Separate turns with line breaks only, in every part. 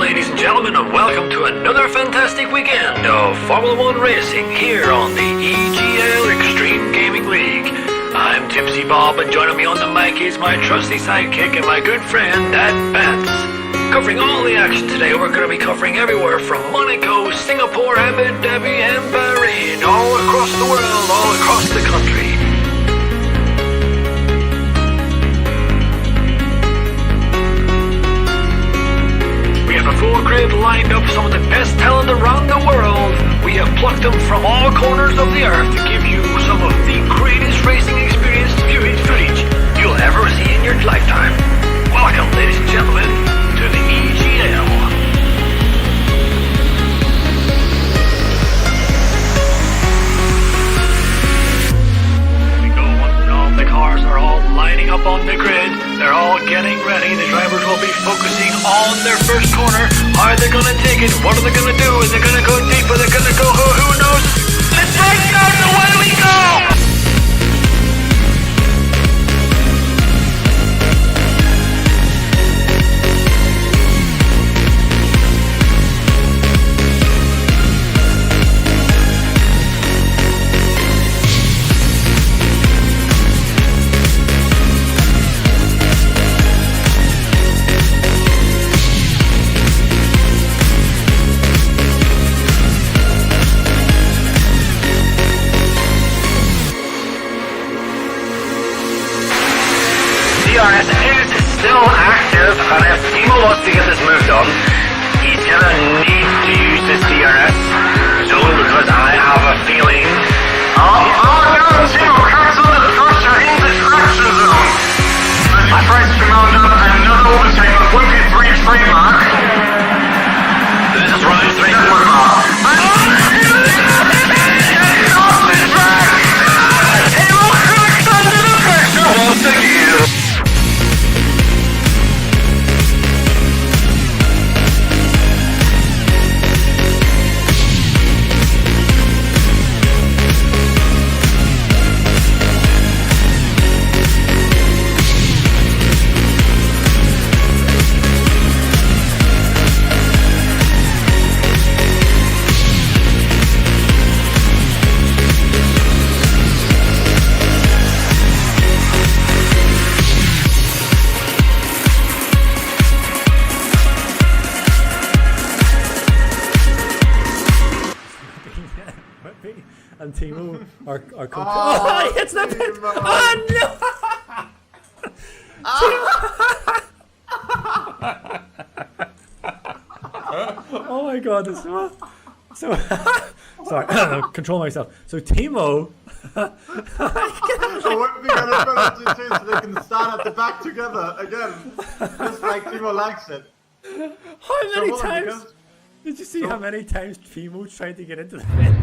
ladies and gentlemen, and welcome to another fantastic weekend of Formula One racing here on the EGL Extreme Gaming League. I'm Tipsy Bob, and joining me on the mic is my trusty sidekick and my good friend, Dad Bats. Covering all the action today, we're going to be covering everywhere from Monaco, Singapore, Abu Dhabi, and Bahrain, all across the world, all across the country. We have a full grid lined up, some of the best talent around the world. We have plucked them from all corners of the earth to give you some of the greatest racing experience viewing footage you'll ever see in your lifetime. Welcome, ladies and gentlemen, to the EGL. There we go, once all the cars are all lining up on the grid. They're all getting ready. The drivers will be focusing on their first corner. Are they going to take it? What are they going to do? Is it going to go deep? Are they going to go? Who knows? Let's break down. Away we go! DRS is still active, and if Timo wants to get this moved on, he's gonna need to use this DRS zone because I have a feeling. Oh no, Timo, cancel the pressure in the traction zone. I pressed to round up another overtake on 1P3 trademark. This is round 3. Off the track! Timo cracks under the pressure once again.
And Timo are oh, it's not pit. Oh no! Oh my god, this so sorry, control myself. So Timo
So what are we gonna put up to so they can stand at the back together again? Just like Timo likes it.
how many times did you see how many times Timo tried to get into the pit?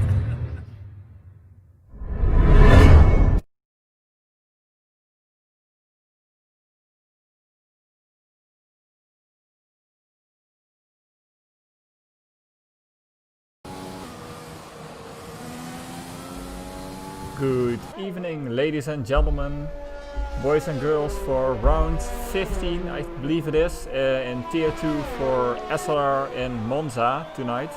Good evening, ladies and gentlemen, boys and girls, for round 15, I believe it is, in Tier 2 for SLR in Monza tonight.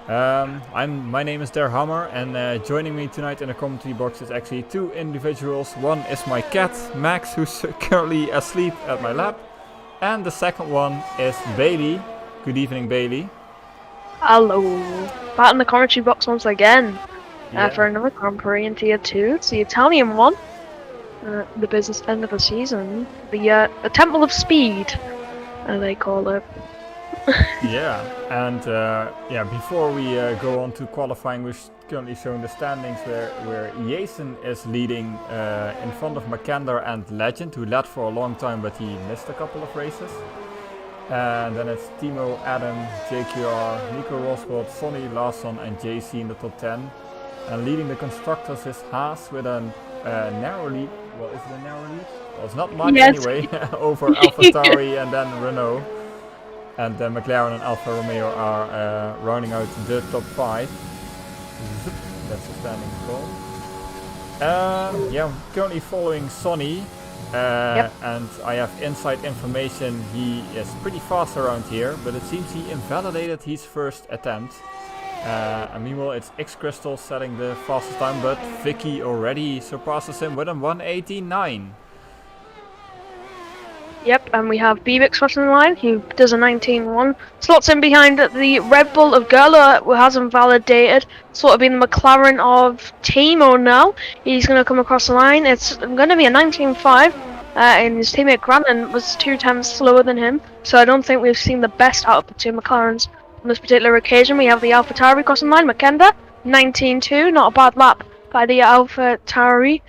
My name is Der Hammer, and joining me tonight in the commentary box is actually two individuals. One is my cat, Max, who's currently asleep at my lap, and the second one is Bailey. Good evening, Bailey.
Hello. Back in the commentary box once again.
Yeah.
For another Grand Prix in Tier 2. It's the Italian one. The business end of the season. The Temple of Speed, they call it.
Yeah, and before we go on to qualifying, we're currently showing the standings where Jason is leading in front of Makander and Legend, who led for a long time, but he missed a couple of races. And then it's Timo, Adam, JQR, Nico Rosberg, Sonny Larsson, and JC in the top 10. And leading the constructors is Haas with a narrow lead. Well, is it a narrow lead? Well, it's not much anyway, over AlphaTauri and then Renault. And McLaren and Alfa Romeo are rounding out the top 5. That's the standing score. Yeah, currently following Sonny, And I have inside information he is pretty fast around here, but it seems he invalidated his first attempt. And meanwhile it's X-Crystal setting the fastest time, but Vicky already surpasses him with a 1:89.
Yep, and we have Bebix crossing the line. He does a 19.1. Slots in behind the Red Bull of Gerla, who hasn't validated. Sort of been the McLaren of Timo now. He's going to come across the line. It's going to be a 19.5. And his teammate Grannon was 2 times slower than him. So I don't think we've seen the best out of the 2 McLarens on this particular occasion. We have the AlphaTauri crossing the line. Makenda, 19.2. Not a bad lap by the AlphaTauri.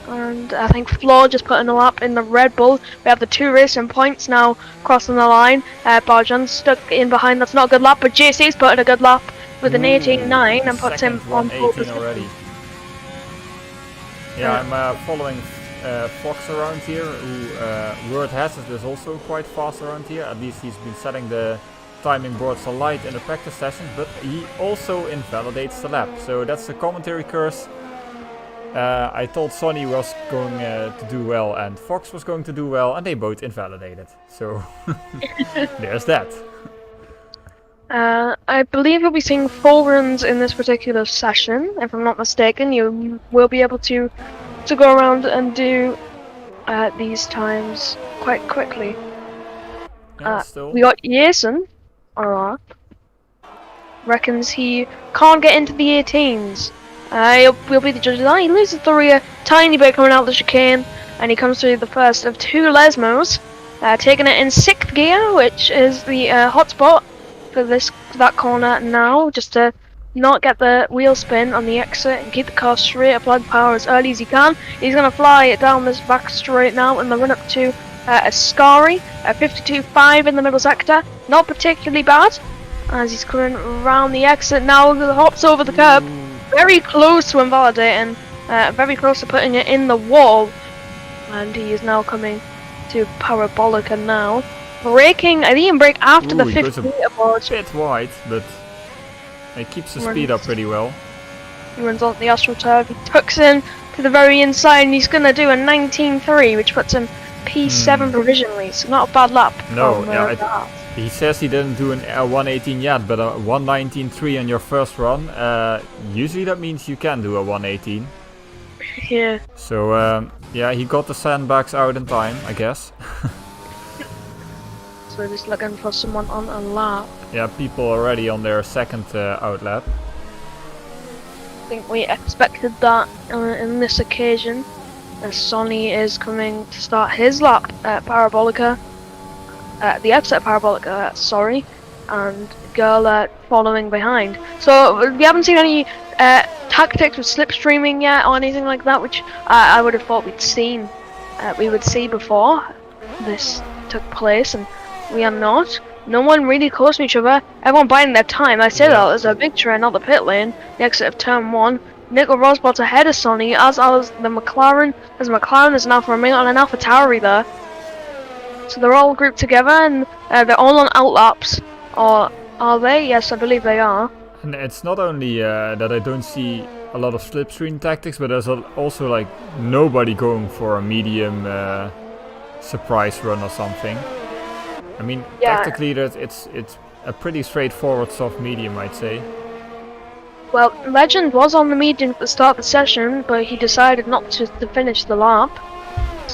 And I think Flaw just putting a lap in the Red Bull. We have the 2 racing points now crossing the line. Barjan's stuck in behind. That's not a good lap, but JC's putting a good lap with an 18.9 and puts him on pole position
already. Yeah, I'm following Fox around here, who word has it is also quite fast around here. At least he's been setting the timing boards alight in the practice sessions, but he also invalidates the lap. So that's the commentary curse. I told Sonny was going to do well and Fox was going to do well, and they both invalidated. So there's that.
I believe you'll be seeing 4 runs in this particular session. If I'm not mistaken, you will be able to go around and do these times quite quickly.
Yeah,
We got Jason, alright. Reckons he can't get into the 18s. He'll be the judge of that. He loses the rear tiny bit coming out the chicane, and he comes through the first of 2 Lesmos, taking it in 6th gear, which is the hotspot for that corner now, just to not get the wheel spin on the exit and keep the car straight, apply the power as early as he can. He's going to fly it down this back straight now in the run up to Ascari, 52.5 in the middle sector. Not particularly bad, as he's coming around the exit now, hops over the curb. Very close to invalidating, very close to putting it in the wall, and he is now coming to Parabolica now. Braking, I think he can brake after the 50 meter board.
A bit wide, but he keeps the speed up pretty well.
He runs on the AstroTurf, he tucks in to the very inside, and he's going to do a 19.3, which puts him P7 provisionally, so not a bad lap.
No, yeah, he says he didn't do a 118 yet, but a 119.3 on your first run, usually that means you can do a 118.
Yeah.
So, yeah, he got the sandbags out in time, I guess.
So we're just looking for someone on a lap.
Yeah, people already on their second outlap.
I think we expected that in this occasion, as Sonny is coming to start his lap at Parabolica. The exit of Parabolica, sorry, and Gerla following behind. So we haven't seen any tactics with slipstreaming yet or anything like that, which I would have thought we would see before this took place, and we are not. No one really close to each other. Everyone biding their time. I say that as a victory, not the pit lane. The exit of turn 1. Nico Rosberg's ahead of Sonny, as the McLaren. There's an Alfa Romeo and an AlphaTauri there. So they're all grouped together, and they're all on outlaps. Or are they? Yes, I believe they are.
And it's not only that I don't see a lot of slipstream tactics, but there's also like nobody going for a medium surprise run or something. I mean, tactically it's a pretty straightforward soft medium, I'd say.
Well, Legend was on the medium at the start of the session, but he decided not to finish the lap.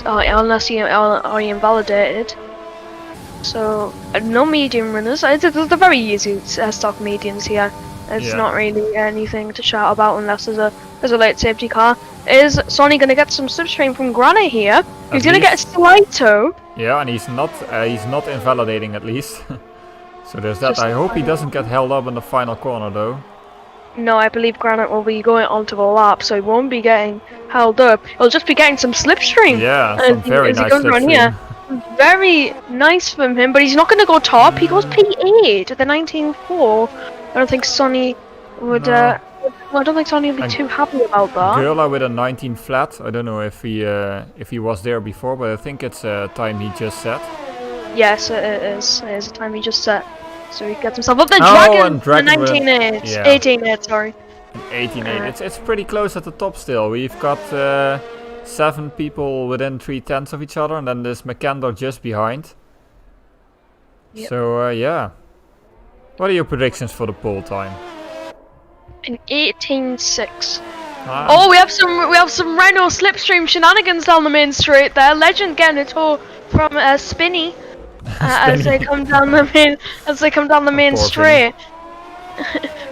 Unless he invalidated. So, no medium runners. It's a very easy stock mediums here. It's not really anything to shout about unless there's a late safety car. Is Sonny going to get some slipstream from Granite here? He's going to get a Slito.
Yeah, and he's not invalidating at least. So there's that. I hope he doesn't get held up in the final corner though.
No, I believe Granite will be going onto the lap, so he won't be getting held up. He'll just be getting some slipstream.
Yeah, some very nice slipstream.
Here. Very nice from him, but he's not going to go top. He goes P8 at the 19.4. I don't think Sonny would. I don't think Sonny would be too happy about that.
Gerla with a 19 flat. I don't know if he was there before, but I think it's a time he just set.
Yes, it is. It is a time he just set. So he gets himself up the Dragon. 19.8.
Yeah.
18.8. Sorry.
18.8. It's pretty close at the top still. We've got 7 people within 3/10 of each other, and then there's Makander just behind.
Yep.
So yeah. What are your predictions for the pole time?
An 18.6.
Ah,
Oh, we have some Renault slipstream shenanigans down the main straight there. Legend getting a tow from Spinny as they come down the main
poor
straight.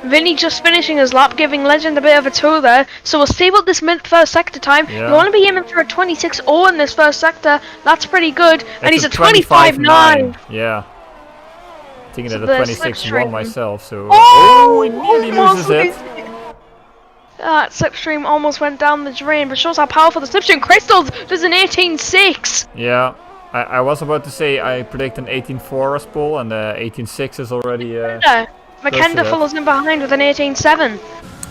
Vinny just finishing his lap, giving Legend a bit of a tow there. So we'll see what this first sector time.
Yeah.
You want to be aiming for a 26.0 in this first sector. That's pretty good. And he's
it's
a 25.9.
Yeah. Thinking
So
that
the
a 26.1
slipstream.
myself, so...
Oh,
he nearly loses it.
That slipstream almost went down the drain, but shows how powerful the slipstream crystals does an 18.6.
Yeah. I was about to say I predict an 18.4 as pole, and 18.6 is already...
Makenda follows in behind with an 18.7.
and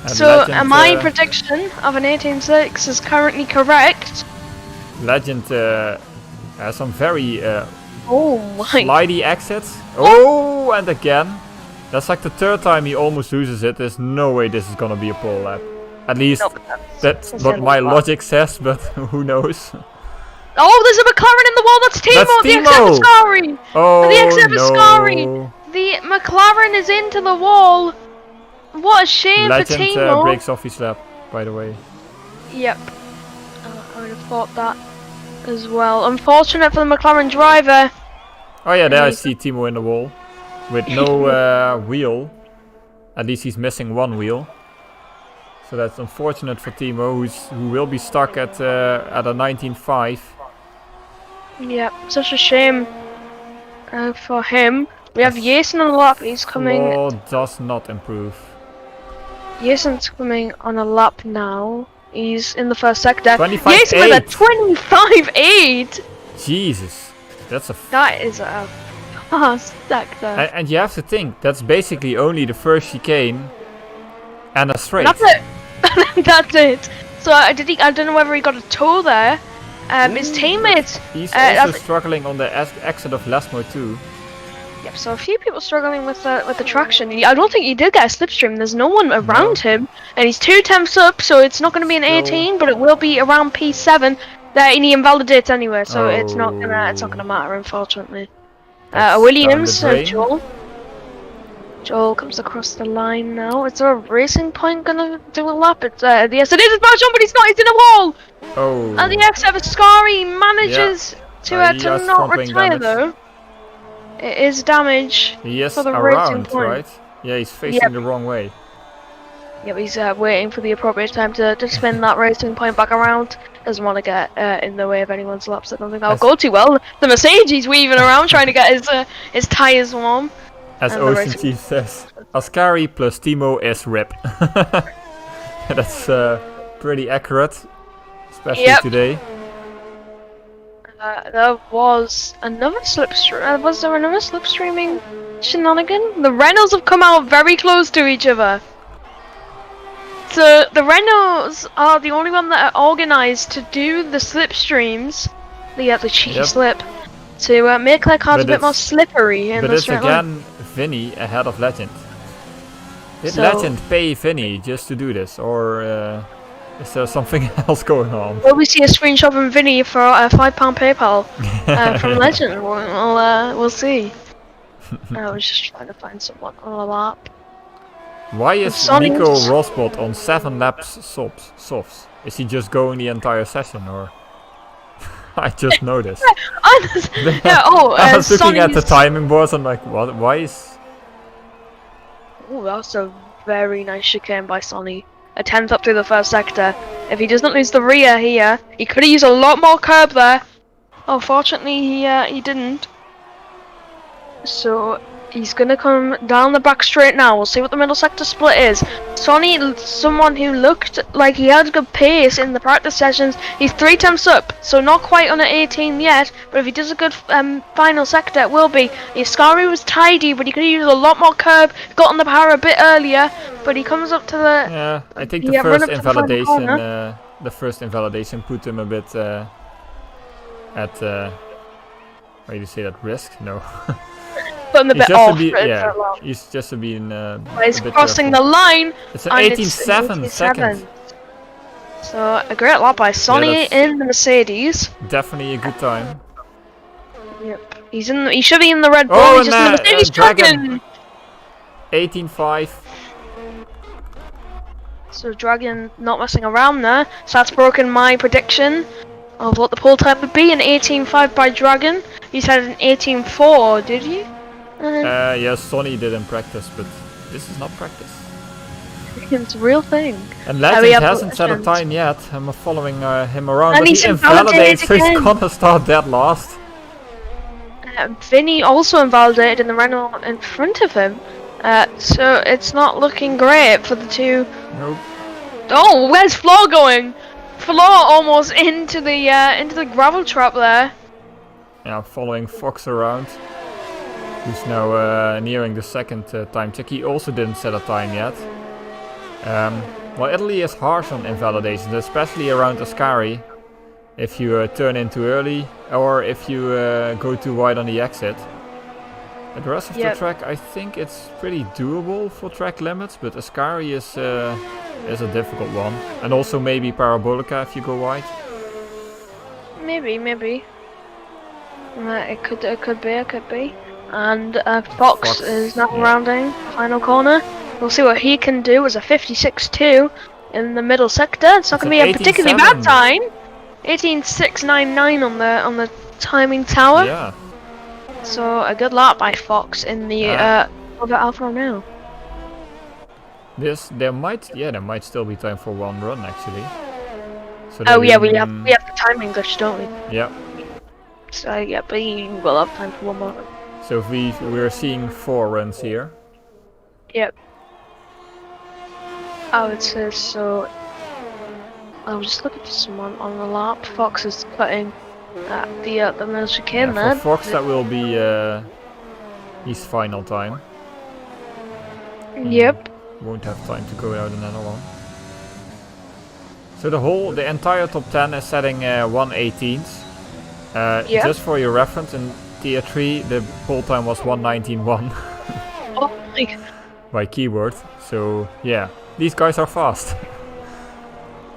So
Legend,
my prediction of an 18.6 is currently correct.
Legend has some very
Oh my.
slidey exits. Oh, and again. That's like the 3rd time he almost loses it. There's no way this is gonna be a pole lap. At least
Nope,
that's what my logic says, but who knows?
Oh, there's a McLaren in the wall. That's Timo.
That's
The
Timo.
Xaviscari.
Oh
The Xaviscari.
no!
The McLaren is into the wall. What a shame for
Legend
Timo.
breaks off his lap, by the way.
Yep. I would have thought that as well. Unfortunate for the McLaren driver.
Oh yeah, there I see Timo in the wall with no wheel. At least he's missing one wheel. So that's unfortunate for Timo, who will be stuck at a 19.5.
Yep, such a shame for him. We have Jason on the lap. He's coming.
Floor does not improve.
Jason's coming on a lap now. He's in the first sector.
25.8.
Jason with a 25.8.
Jesus, that's a.
That is a fast sector.
And you have to think that's basically only the first chicane and a straight.
That's it. That's it. So I don't know whether he got a tow there. His teammates.
He's also struggling on the exit of Lesmo too.
Yep. So a few people struggling with the traction. I don't think he did get a slipstream. There's no one around him, and he's 2/10 up, so it's not going to be an 18, but it will be around P7. And he invalidates anyway, so it's not gonna matter, unfortunately. Williams, Joel. Joel comes across the line now. Is there a racing point gonna do a lap? Yes, it is. It's Marchon, but he's not. He's in a wall.
Oh.
And the Xaviscari manages to not retire
damage.
though. It is damage
He is
for the racing
around,
point.
right? Yeah, he's facing the wrong way.
Yep, he's waiting for the appropriate time to spin that racing point back around. Doesn't want to get in the way of anyone's laps. I don't think that'll go too well. The Mercedes he's weaving around trying to get his tyres warm.
As
And the
Ocean
racing-
Chief says, Ascari plus Timo is RIP. That's pretty accurate, especially today.
There was another slipstream. Was there another slipstreaming shenanigan? The Renaults have come out very close to each other. So the Renaults are the only one that are organised to do the slipstreams, the cheeky slip, to make their cars a bit more slippery in
But
the
it's
straight line.
again Vinny ahead of Legend. Did
So-
Legend pay Vinny just to do this, or is there something else going on?
Will we see a screenshot from Vinny for a £5 PayPal from Legend? We'll see. I was just trying to find someone on a lap.
Why is
Sonny
Nico
was-
Rosbot on 7 laps softs? Is he just going the entire session, or? I just noticed.
Yeah,
I was looking at the
Sonny's-
timing boards. I'm like, what? Why is?
Oh, that's a very nice chicane by Sonny. A 10th up through the first sector. If he doesn't lose the rear here, he could have used a lot more curb there. Unfortunately, he didn't. So he's gonna come down the back straight now. We'll see what the middle sector split is. Sonny, someone who looked like he had good pace in the practice sessions. He's 3 temps up, so not quite on an 18 yet. But if he does a good final sector, it will be. Ascari was tidy, but he could have used a lot more curb. Got on the power a bit earlier, but he comes up to the.
Yeah, I think
Yeah,
the
run
first
up to the front
invalidation,
corner.
put him a bit at. How do you say that? Risk? No.
Put him a
He's
bit
just
off.
to be,
for
yeah,
a while.
he's just to be in.
But he's
a bit
crossing
careful.
the line.
It's an
and
18.7 seconds.
So a great lap by Sonny
that's-
in the Mercedes.
Definitely a good time.
Yep. He's in. He should be in the Red Bull.
Oh,
He's just in the
and,
Mercedes
Dragon.
Dragon.
18.5.
So Dragon not messing around there. So that's broken my prediction of what the pole time would be. An 18.5 by Dragon. You said an 18.4, did you?
Yes, Sonny did in practice, but this is not practice.
It's a real thing.
And
we
Legend
have
hasn't set a
Legend.
time yet. I'm following him around,
And
but
he's
he
invalidated
invalidates, so he's
again.
gonna start dead last.
Vinny also invalidated in the Renault in front of him. So it's not looking great for the two.
Nope.
Oh, where's Flo going? Flo almost into the gravel trap there.
Yeah, following Fox around, who's now nearing the second time check. He also didn't set a time yet. Well, Italy is harsh on invalidations, especially around Ascari. If you turn in too early, or if you go too wide on the exit. But the rest of the track, I think it's pretty doable for track limits, but Ascari is a difficult one. And also maybe Parabolica if you go wide.
Maybe. It could be. And Fox is now rounding final corner. We'll see what he can do as a 56.2 in the middle sector. It's not going to be a particularly bad time. 18.699 on the timing tower.
Yeah.
So a good lap by Fox in the other Alfa Romeo.
There might still be time for one run actually. So
Oh yeah, we have the timing glitch, don't we?
Yeah.
So yeah, but we will have time for one more run.
So we're seeing 4 runs here.
Yep. I would say so. I'll just look at someone on the lap. Fox is cutting the middle chicane there.
For Fox, that will be his final time.
Yep.
Won't have time to go out another one. So the entire top 10 is setting 1:18s. Just for your reference, in Tier 3 the pole time was 1:19.1
Oh my god.
by keyword. So yeah, these guys are fast.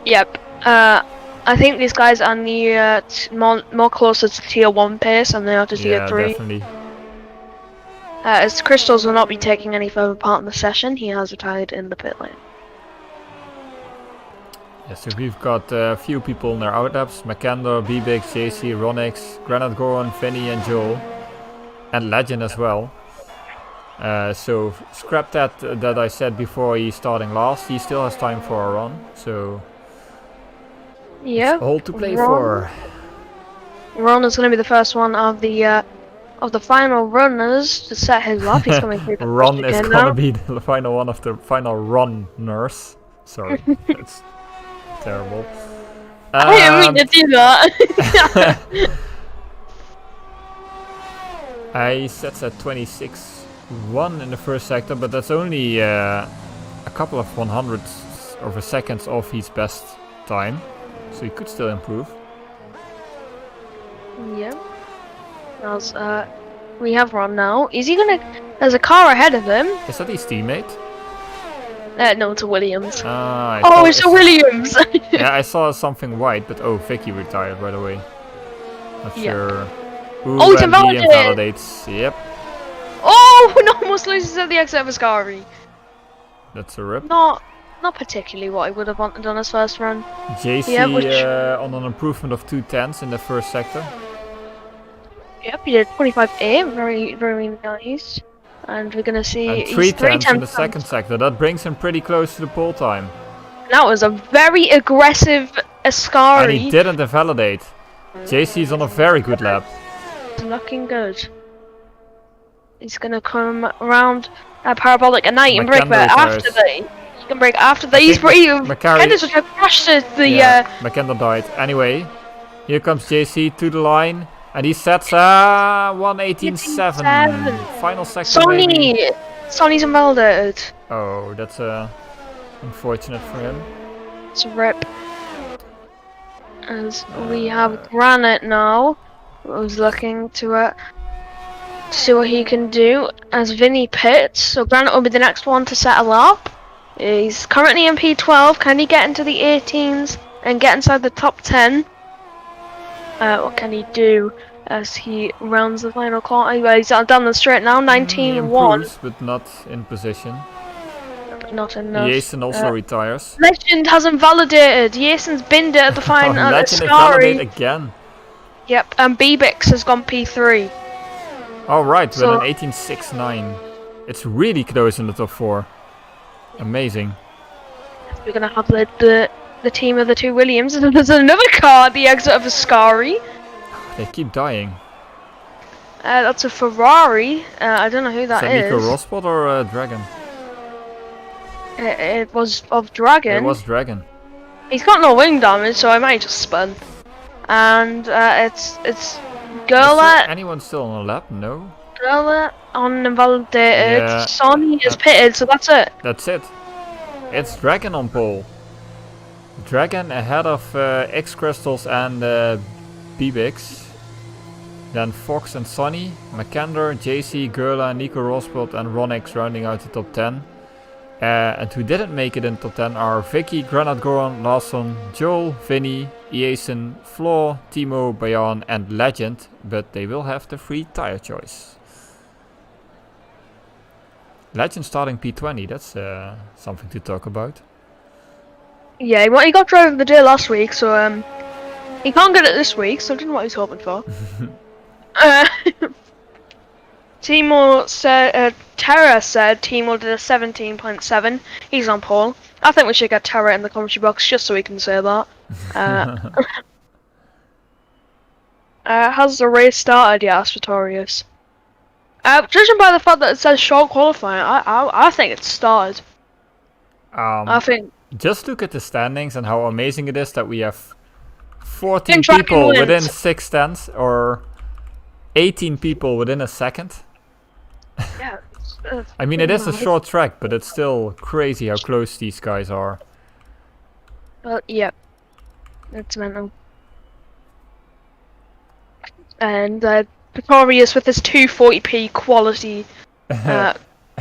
Yep. I think these guys are near more closer to Tier 1 pace than they are to Tier 3.
Yeah, definitely.
As Crystals will not be taking any further part in the session, he has retired in the pit lane.
Yeah, so we've got a few people in their outlaps: Macandor, Bibix, JC, Ronix, Granite Goron, Vinny and Joel. And Legend as well. So scrap that I said before he's starting last. He still has time for a run, so
yeah,
all to play for.
Ron is going to be the first one of the final runners to set his lap. He's coming through.
Ron is going to be the final one of the final runners. Sorry, it's terrible.
I didn't mean to do that.
I sets at 26.1 in the first sector, but that's only a couple of 100ths of a seconds off his best time, so he could still improve.
Yeah. As we have Ron now. Is he gonna? There's a car ahead of him.
Is that his teammate?
No, it's a Williams.
Oh,
it's a Williams.
Yeah, I saw something white, but Vicky retired right away. Not sure. Ooh,
oh, it's
and he
invalidated.
invalidates. Yep.
Oh, no, almost loses at the exit of Ascari.
That's a rip.
Not particularly what I would have wanted on his first run.
JC
yeah,
on an improvement of 2/10 in the first sector.
Yep, he did 25.8, very, very nice. And we're gonna see
And
he's
3/10 in the second sector. That brings him pretty close to the pole time.
That was a very aggressive Ascari.
And he didn't invalidate. JC's on a very good lap.
Looking good. He's gonna come around parabolic at night and break that after the. He can break after the. He's pretty. Candace would have crashed the.
Macandor died. Anyway, here comes JC to the line, and he sets 1:18.7. Final sector.
Sonny's invalidated.
Oh, that's unfortunate for him.
It's a rip. As we have Granite now, who's looking to see what he can do as Vinny pits. So Granite will be the next one to set a lap. He's currently in P12. Can he get into the 18s and get inside the top 10. What can he do as he rounds the final corner? Well, he's down the straight now,
He
19-1.
improves, but not in position.
Not enough.
Jason also retires.
Legend hasn't validated. Jason's binned it at the final.
Legend is validated again.
Yep, and Bbix has gone P3.
Alright,
So-
with an 18.69. It's really close in the top 4. Amazing.
We're gonna have the team of the two Williams. There's another car at the exit of Ascari.
They keep dying.
That's a Ferrari. I don't know who
Is
that
that Nico
is.
Rosberg or Dragon?
It was of Dragon.
It was Dragon.
He's got no wing damage, so I might just spin. And it's
Is
Gerla,
anyone still on a lap? No.
Gerla uninvalidated.
Yeah.
Sonny is pitted, so that's it.
That's it. It's Dragon on pole. Dragon ahead of X Crystals and Bbix. Then Fox and Sonny, Makander, JC, Gerla, Nico Rosberg and Ronix rounding out the top 10. And who didn't make it in top 10 are Vicky, Granat Goran, Lawson, Joel, Vinny, Iason, Flaw, Timo, Bayan and Legend. But they will have the free tire choice. Legend starting P20, that's something to talk about.
Yeah, he got driver of the day last week, so he can't get it this week, so I don't know what he's hoping for. Timo said, Terra said Timo did a 17.7. He's on pole. I think we should get Terra in the commentary box just so we can say that. Has the race started? Yeah, asked Pretorius. Judging by the fact that it says short qualifying, I think it's started. I think.
Just look at the standings and how amazing it is that we have 14
And tracking
people
wins.
within 6 tenths or 18 people within a second.
Yeah.
I mean, it is a
mad.
short track, but it's still crazy how close these guys are.
Well, yeah. That's mental. And Pretorius with his 240p quality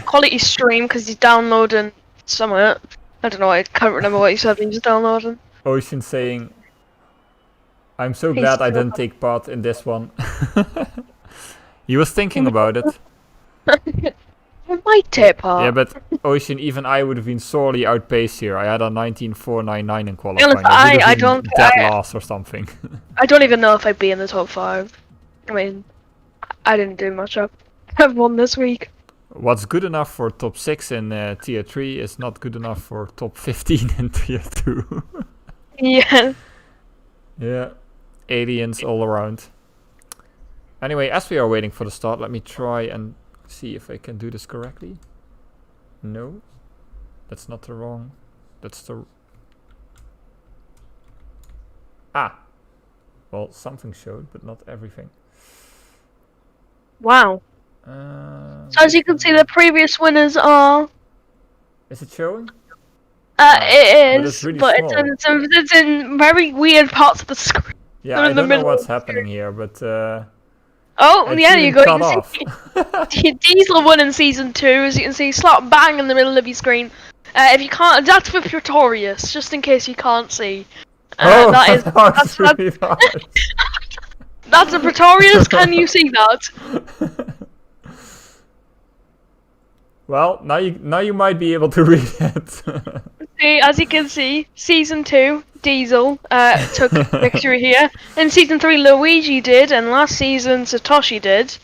quality stream because he's downloading somewhere. I don't know, I can't remember what he said when he was downloading.
Ocean saying, I'm so
He's
glad I
still
didn't take part in this one. He was thinking about it.
I might take part.
Yeah, but Ocean, even I would have been sorely outpaced here. I had a 19.499 in qualifying.
honest,
I would have
I
been
don't-
dead
I-
last or something.
I don't even know if I'd be in the top 5. I mean, I didn't do much. I've won this week.
What's good enough for top 6 in tier 3 is not good enough for top 15 in tier 2.
Yeah.
Yeah, aliens all around. Anyway, as we are waiting for the start, let me try and see if I can do this correctly. No, that's not the wrong. That's the. Well, something showed, but not everything.
Wow. So as you can see, the previous winners are.
Is it showing?
It
but
is,
it's really
but
small.
it's in very weird parts of the screen.
Yeah,
They're
I
in the
don't know
middle
what's
of the
happening here, but
Oh,
it's
yeah, you
even
go.
cut
You
off.
see, Diesel won in season 2, as you can see, slap bang in the middle of your screen. If you can't, that's for Pretorius, just in case you can't see.
Oh,
That is
that's really hard.
that's a Pretorius. Can you see that?
Well, now you might be able to read it.
See, as you can see, season 2, Diesel took victory here. In season 3, Luigi did, and last season Satoshi did.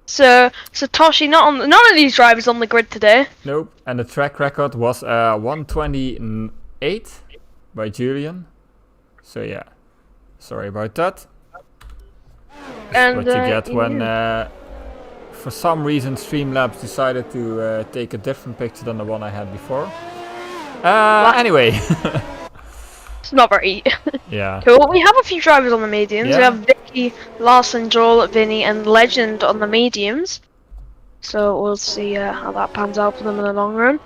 So Satoshi, none of these drivers on the grid today.
Nope. And the track record was 128 by Julian. So yeah, sorry about that.
And
What you get
yeah.
when, for some reason, Streamlabs decided to take a different picture than the one I had before. Anyway.
It's not very
Yeah.
cool. We have a few drivers on the mediums.
Yeah.
We have Vicky, Larson, Joel, Vinny, and Legend on the mediums. So we'll see how that pans out for them in the long run.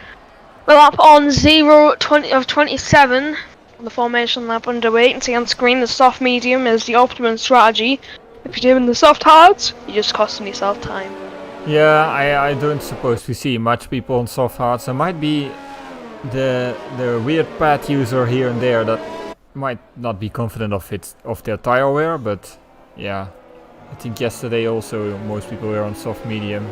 We're up on 0-20 of 27 on the formation lap underway. You can see on screen the soft medium is the optimum strategy. If you're doing the soft hards, you're just costing yourself time.
Yeah, I don't suppose we see much people on soft hards. There might be the weird pad user here and there that might not be confident of their tire wear, but yeah, I think yesterday also most people were on soft medium,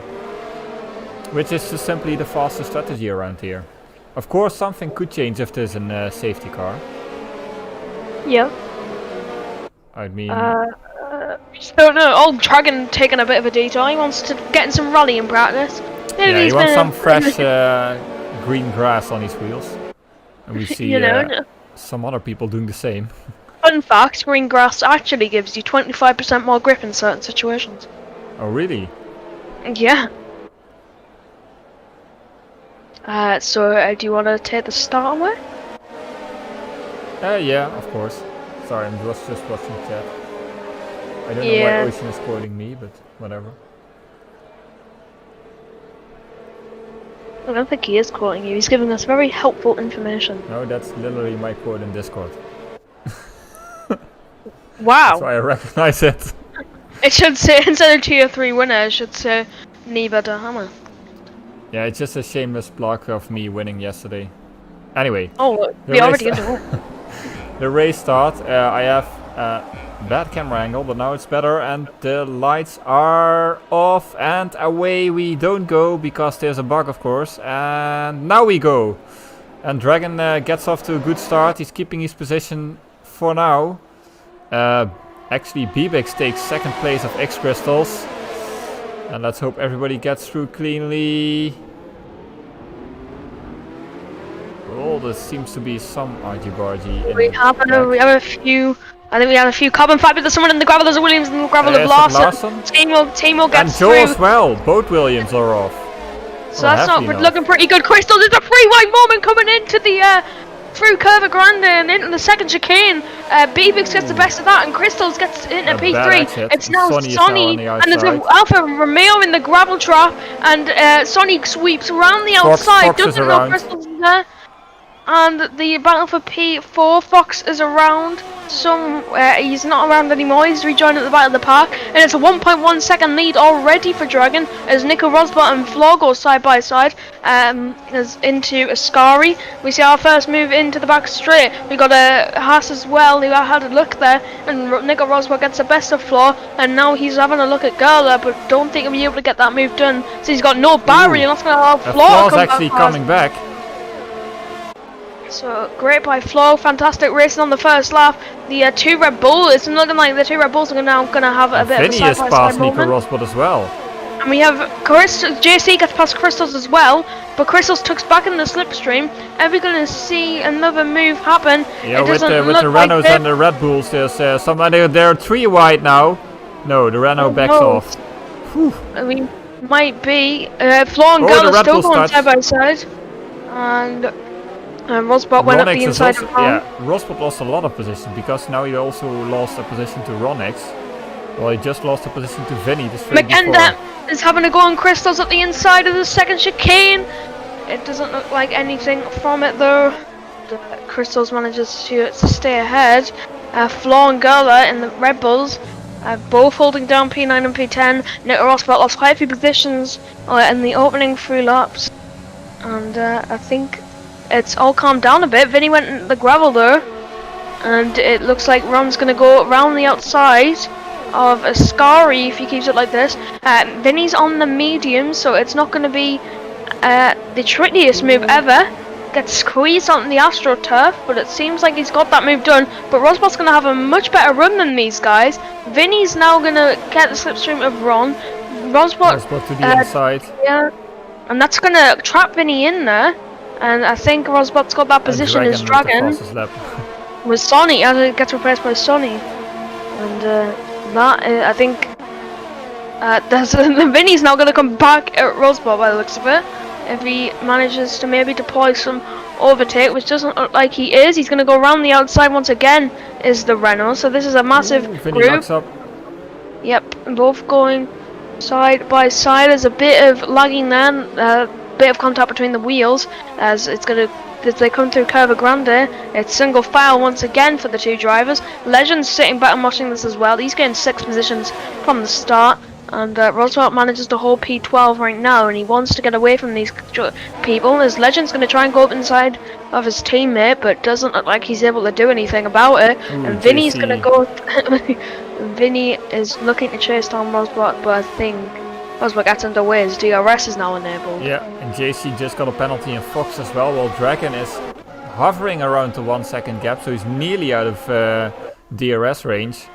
which is just simply the fastest strategy around here. Of course, something could change if there's a safety car.
Yeah.
I mean,
Just don't know. Old Dragon taking a bit of a detour. He wants to get in some rallying practice. Maybe
yeah,
he's
you want
gonna-
some fresh green grass on his wheels, and we see
You know.
some other people doing the same.
Fun fact: green grass actually gives you 25% more grip in certain situations.
Oh, really?
Yeah. So do you want to take the start away?
Yeah, of course. Sorry, I'm just watching chat. I don't know
Yeah.
why Ocean is quoting me, but whatever.
I don't think he is quoting you. He's giving us very helpful information.
No, that's literally my quote in Discord.
Wow.
That's why I recognize it.
It should say, instead of tier 3 winner, it should say Neva de Hammer.
Yeah, it's just a shameless plug of me winning yesterday. Anyway,
Oh,
The
we already
race-
into it.
the race start. I have bad camera angle, but now it's better, and the lights are off, and away we don't go because there's a bug, of course. And now we go. And Dragon gets off to a good start. He's keeping his position for now. Actually, Bebex takes second place of X Crystals. And let's hope everybody gets through cleanly. Oh, there seems to be some argy-bargy in
We
the
have
back.
a few. I think we had a few carbon fiber. There's someone in the gravel. There's a Williams in the gravel of
Yes,
Larson. Timo
And
gets
Joe
through.
as well. Both Williams are off.
So that's
have
not
been off.
looking pretty good. Crystals, there's a free wide moment coming into the through Curva Grande and into the second chicane. Beebix gets the best of that, and Crystals gets into
A bad
P3.
exit.
It's now
Sonny is now
Sonny,
on the
and there's an
outside.
Alfa Romeo in the gravel trap, and Sonny sweeps around the
Fox
outside.
is
Doesn't know
around.
Crystals is there. And the battle for P4, Fox is around somewhere. He's not around anymore. He's rejoined at the back of the park. And it's a 1.1 second lead already for Dragon as Nico Rosbot and Flo go side by side as into Ascari. We see our first move into the back straight. We got a Haas as well who had a look there. And Nico Rosbot gets the best of Flo. And now he's having a look at Gerla, but don't think he'll be able to get that move done. So he's got no barrier. That's going to allow Flo to
Flaw's
come
actually
back
coming back.
So great by Flo, fantastic racing on the first lap. The two Red Bull, it's looking like the two Red Bulls are now going to have a bit
Vinny
of a
has
side by
passed
side
Nico
moment.
Rosbot as well.
And we have JC gets past Crystals as well, but Crystals tucks back in the slipstream. And we're going to see another move happen.
Yeah,
It
with
doesn't
the
look like
Renaults and the Red Bulls, there's some. They're 3 wide now. No, the Renault backs
no.
off. Whew.
We might be. Flo and
Oh,
Girl
the
are
Red
still
Bulls
going
touch.
side by side. And Rosbot went up
Ronix
the
is
inside
also,
of Ron.
yeah, Rosbot lost a lot of position because now he also lost a position to Ronix. Well, he just lost a position to Vinny this straight
Makenda
before.
is having to go on Crystals at the inside of the second chicane. It doesn't look like anything from it though. The Crystals manages to stay ahead. Flo and Gerla in the Red Bulls, both holding down P9 and P10. Nico Rosbot lost quite a few positions in the opening 3 laps. And I think it's all calmed down a bit. Vinny went in the gravel though. And it looks like Ron's going to go around the outside of Ascari if he keeps it like this. Vinny's on the medium, so it's not going to be the trickiest move ever. Gets squeezed on the AstroTurf, but it seems like he's got that move done. But Rosbot's going to have a much better run than these guys. Vinny's now going to get the slipstream of Ron. Rosbot
to the inside.
yeah, and that's going to trap Vinny in there. And I think Rosbot's got that position as Dragon.
With the fastest lap.
With Sonny, as it gets replaced by Sonny. And that, I think, Vinny's now going to come back at Rosbot by the looks of it. If he manages to maybe deploy some overtake, which doesn't look like he is. He's going to go around the outside once again, is the Renault. So this is a massive
Vinny
group.
locks up.
Yep, both going side by side. There's a bit of lagging there, bit of contact between the wheels as it's going to. As they come through Curva Grande, it's single file once again for the two drivers. Legend's sitting back and watching this as well. He's getting 6 positions from the start, And Roosevelt manages to hold P12 right now, and he wants to get away from these people. His Legend's going to try and go up inside of his teammate, but doesn't look like he's able to do anything about it.
Ooh,
And Vinny's
JC.
going to go... Vinny is looking to chase down Roosevelt, but I think Roosevelt gets underway. His DRS is now enabled.
Yeah, and JC just got a penalty in Fox as well, while Dragon is hovering around the 1 second gap, so he's nearly out of DRS range.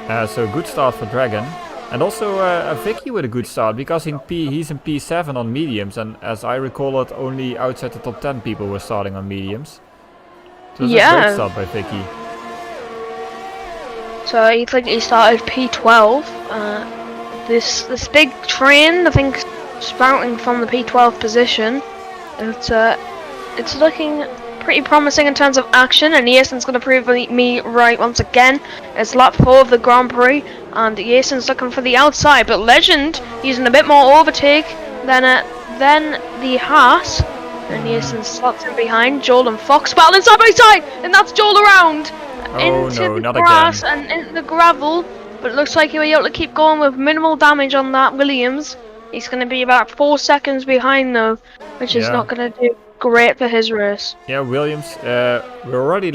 So good start for Dragon. And also Vicky with a good start, because he's in P7 on mediums, and as I recall it, only outside the top 10 people were starting on mediums. So it's a great start by Vicky.
So I think he started P12. This big train, I think, sprouting from the P12 position. It's looking pretty promising in terms of action, and Jason's going to prove me right once again. It's lap 4 of the Grand Prix, and Jason's looking for the outside, but Legend using a bit more overtake than the Haas, and Jason slots in behind. Joel and Fox battling side by side, and that's Joel around into
no,
the
not
grass
again.
and into the gravel, but it looks like he'll be able to keep going with minimal damage on that Williams. He's going to be about 4 seconds behind though, which is not going to do great for his race.
Yeah, Williams, we're already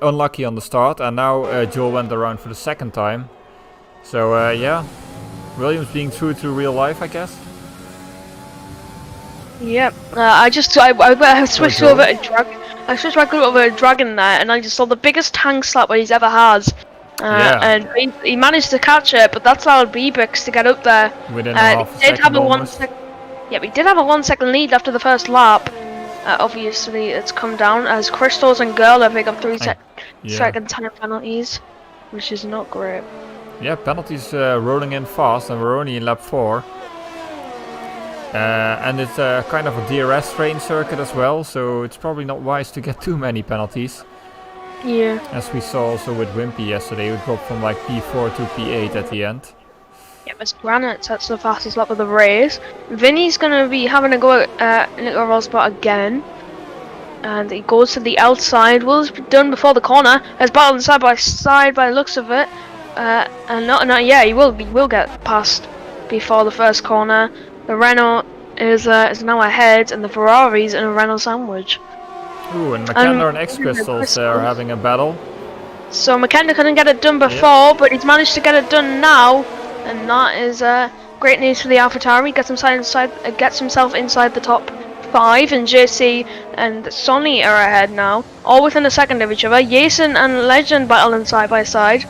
unlucky on the start, and now Joel went around for the second time. So yeah, Williams being true to real life, I guess.
Yep. I switched over to Dragon. I switched back over to Dragon there, and I just saw the biggest tank slap he's ever had. And he managed to catch it, but that's allowed B-Bix to get up there.
Within half a second almost.
Yeah, we did have a 1 second lead after the first lap. Obviously, it's come down as Crystals and Girl have picked up 3 second time penalties, which is not great.
Yeah, penalties rolling in fast, and we're only in lap 4. And it's kind of a DRS train circuit as well, so it's probably not wise to get too many penalties.
Yeah.
As we saw also with Wimpy yesterday, who dropped from like P4 to P8 at the end.
Yeah, Miss Granite sets the fastest lap of the race. Vinny's gonna be having a go at Nico Rosberg again. And he goes to the outside. Will's done before the corner. Has battled side by side by the looks of it. Yeah, he will get past before the first corner. The Renault is now ahead, and the Ferrari's in a Renault sandwich.
Ooh, and McKenna and X-Crystals are having a battle.
So McKenna couldn't get it done before, but he's managed to get it done now, and that is great news for the AlphaTauri. Gets himself inside the top 5, and JC and Sonny are ahead now, all within a second of each other. Jason and Legend battling side by side.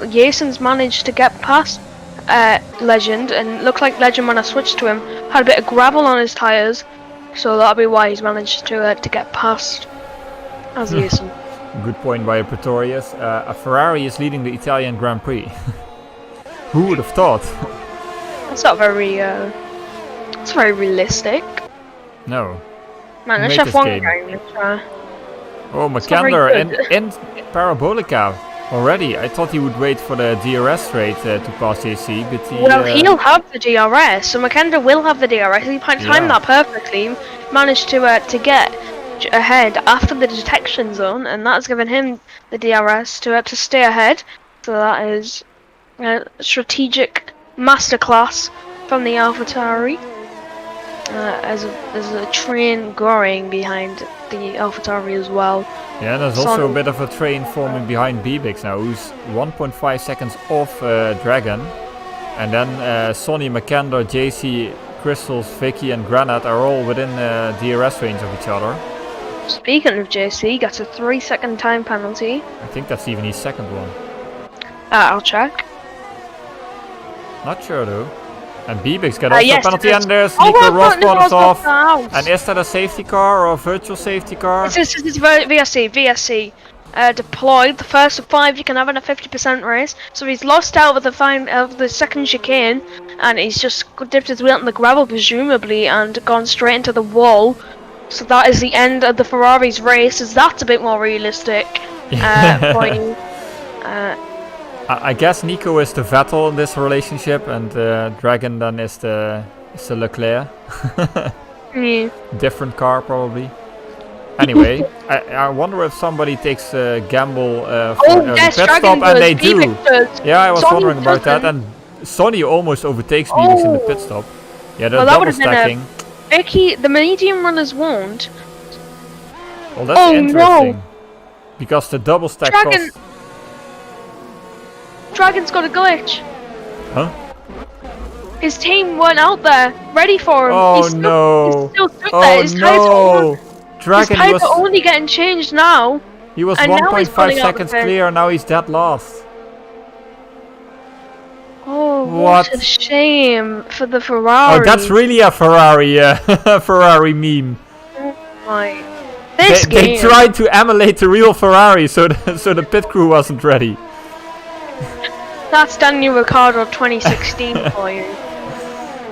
Jason's managed to get past Legend, and looked like Legend, when I switched to him, had a bit of gravel on his tyres, so that'll be why he's managed to get past as Jason.
Good point by Pretorius. A Ferrari is leading the Italian Grand Prix. Who would have thought?
That's not very it's very realistic.
No.
Man, let's
Make
have
this
one
game.
game.
Oh, McKenna in Parabolica already. I thought he would wait for the DRS rate to pass JC, but
he'll have the DRS, so McKenna will have the DRS. He timed that perfectly. Managed to get ahead after the detection zone, and that's given him the DRS to stay ahead. So that is a strategic masterclass from the AlphaTauri. As a train growing behind the AlphaTauri as well.
Yeah, there's also a bit of a train forming behind B-Bix now, who's 1.5 seconds off Dragon. And then Sonny, McKenna, JC, Crystals, Vicky and Granite are all within DRS range of each other.
Speaking of JC, gets a 3 second time penalty.
I think that's even his second one.
I'll check.
Not sure though. And B-Bix got also
yes,
a penalty, and there's
Oh,
Nico
well,
Rosberg is off.
out.
And is that a safety car or a virtual safety car?
This is VSC. Deployed. The first of 5 you can have in a 50% race. So he's lost out of the second chicane, and he's just dipped his wheel in the gravel presumably and gone straight into the wall. So that is the end of the Ferrari's race. As that's a bit more realistic for you.
I guess Nico is the Vettel in this relationship, and Dragon then is the Leclerc. Different car probably. Anyway, I wonder if somebody takes a gamble for the pit stop, and they do. Yeah, I was wondering about that, and Sonny almost overtakes Beavix in the pit stop. Yeah, they're
Well, that
double
would've been a-
stacking.
Vicky, the medium runners won't.
Well, that's
Oh,
interesting.
no.
Because the double stack
Dragon-
costs...
Dragon's got a glitch.
Huh?
His team weren't out there, ready for him.
Oh,
He's still,
no.
He's still stuck
Oh,
there. His
no.
His
Dragon,
tires are only getting changed now.
he was
and now he's
1.5
pulling out the
seconds
pit.
clear, now he's dead last.
Oh,
What?
what a shame for the Ferrari.
Oh, that's really a Ferrari, Ferrari meme.
My. This
They
game.
tried to emulate the real Ferrari, so the pit crew wasn't ready.
That's Daniel Ricciardo 2016 for you.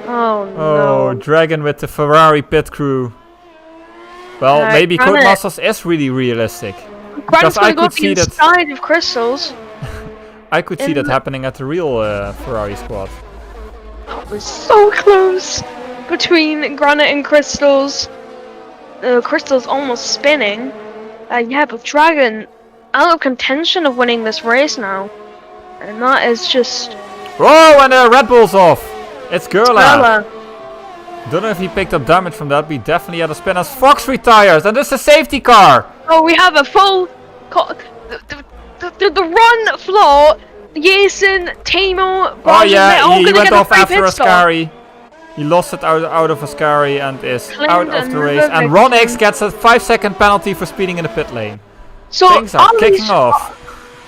Oh no.
Oh, Dragon with the Ferrari pit crew. Well, maybe
Granite.
Codemasters is really realistic.
Grant's
I
gonna go
could
to
see
the
that-
inside of Crystals.
I could see
In
that
the-
happening at the real Ferrari squad.
That was so close between Granite and Crystals. Crystals almost spinning. Yeah, but Dragon out of contention of winning this race now. And that is just
Whoa, and the Red Bull's off! It's Gerla!
Bella.
Don't know if he picked up damage from that, but he definitely had a spin as Fox retires, and this is a safety car!
Oh, we have a full the run floor. Jason, Timo,
Oh
Brian, they're
yeah,
all
he
gonna
went
get a
off
free
after
pit stop.
Ascari. He lost it out of Ascari and is
Claimed
out of the
another
race. And Ron X
victory.
gets a 5-second penalty for speeding in the pit lane.
So
Things are kicking off.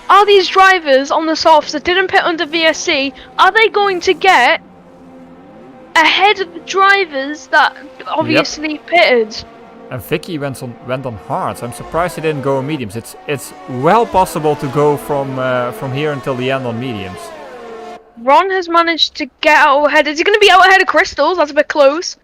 Are these drivers on the softs that didn't pit under VSC, are they going to get ahead of the drivers that obviously pitted?
And Vicky went on hards. I'm surprised he didn't go on mediums. It's well possible to go from here until the end on mediums.
Ron has managed to get out ahead. Is he going to be out ahead of Crystals? That's a bit close.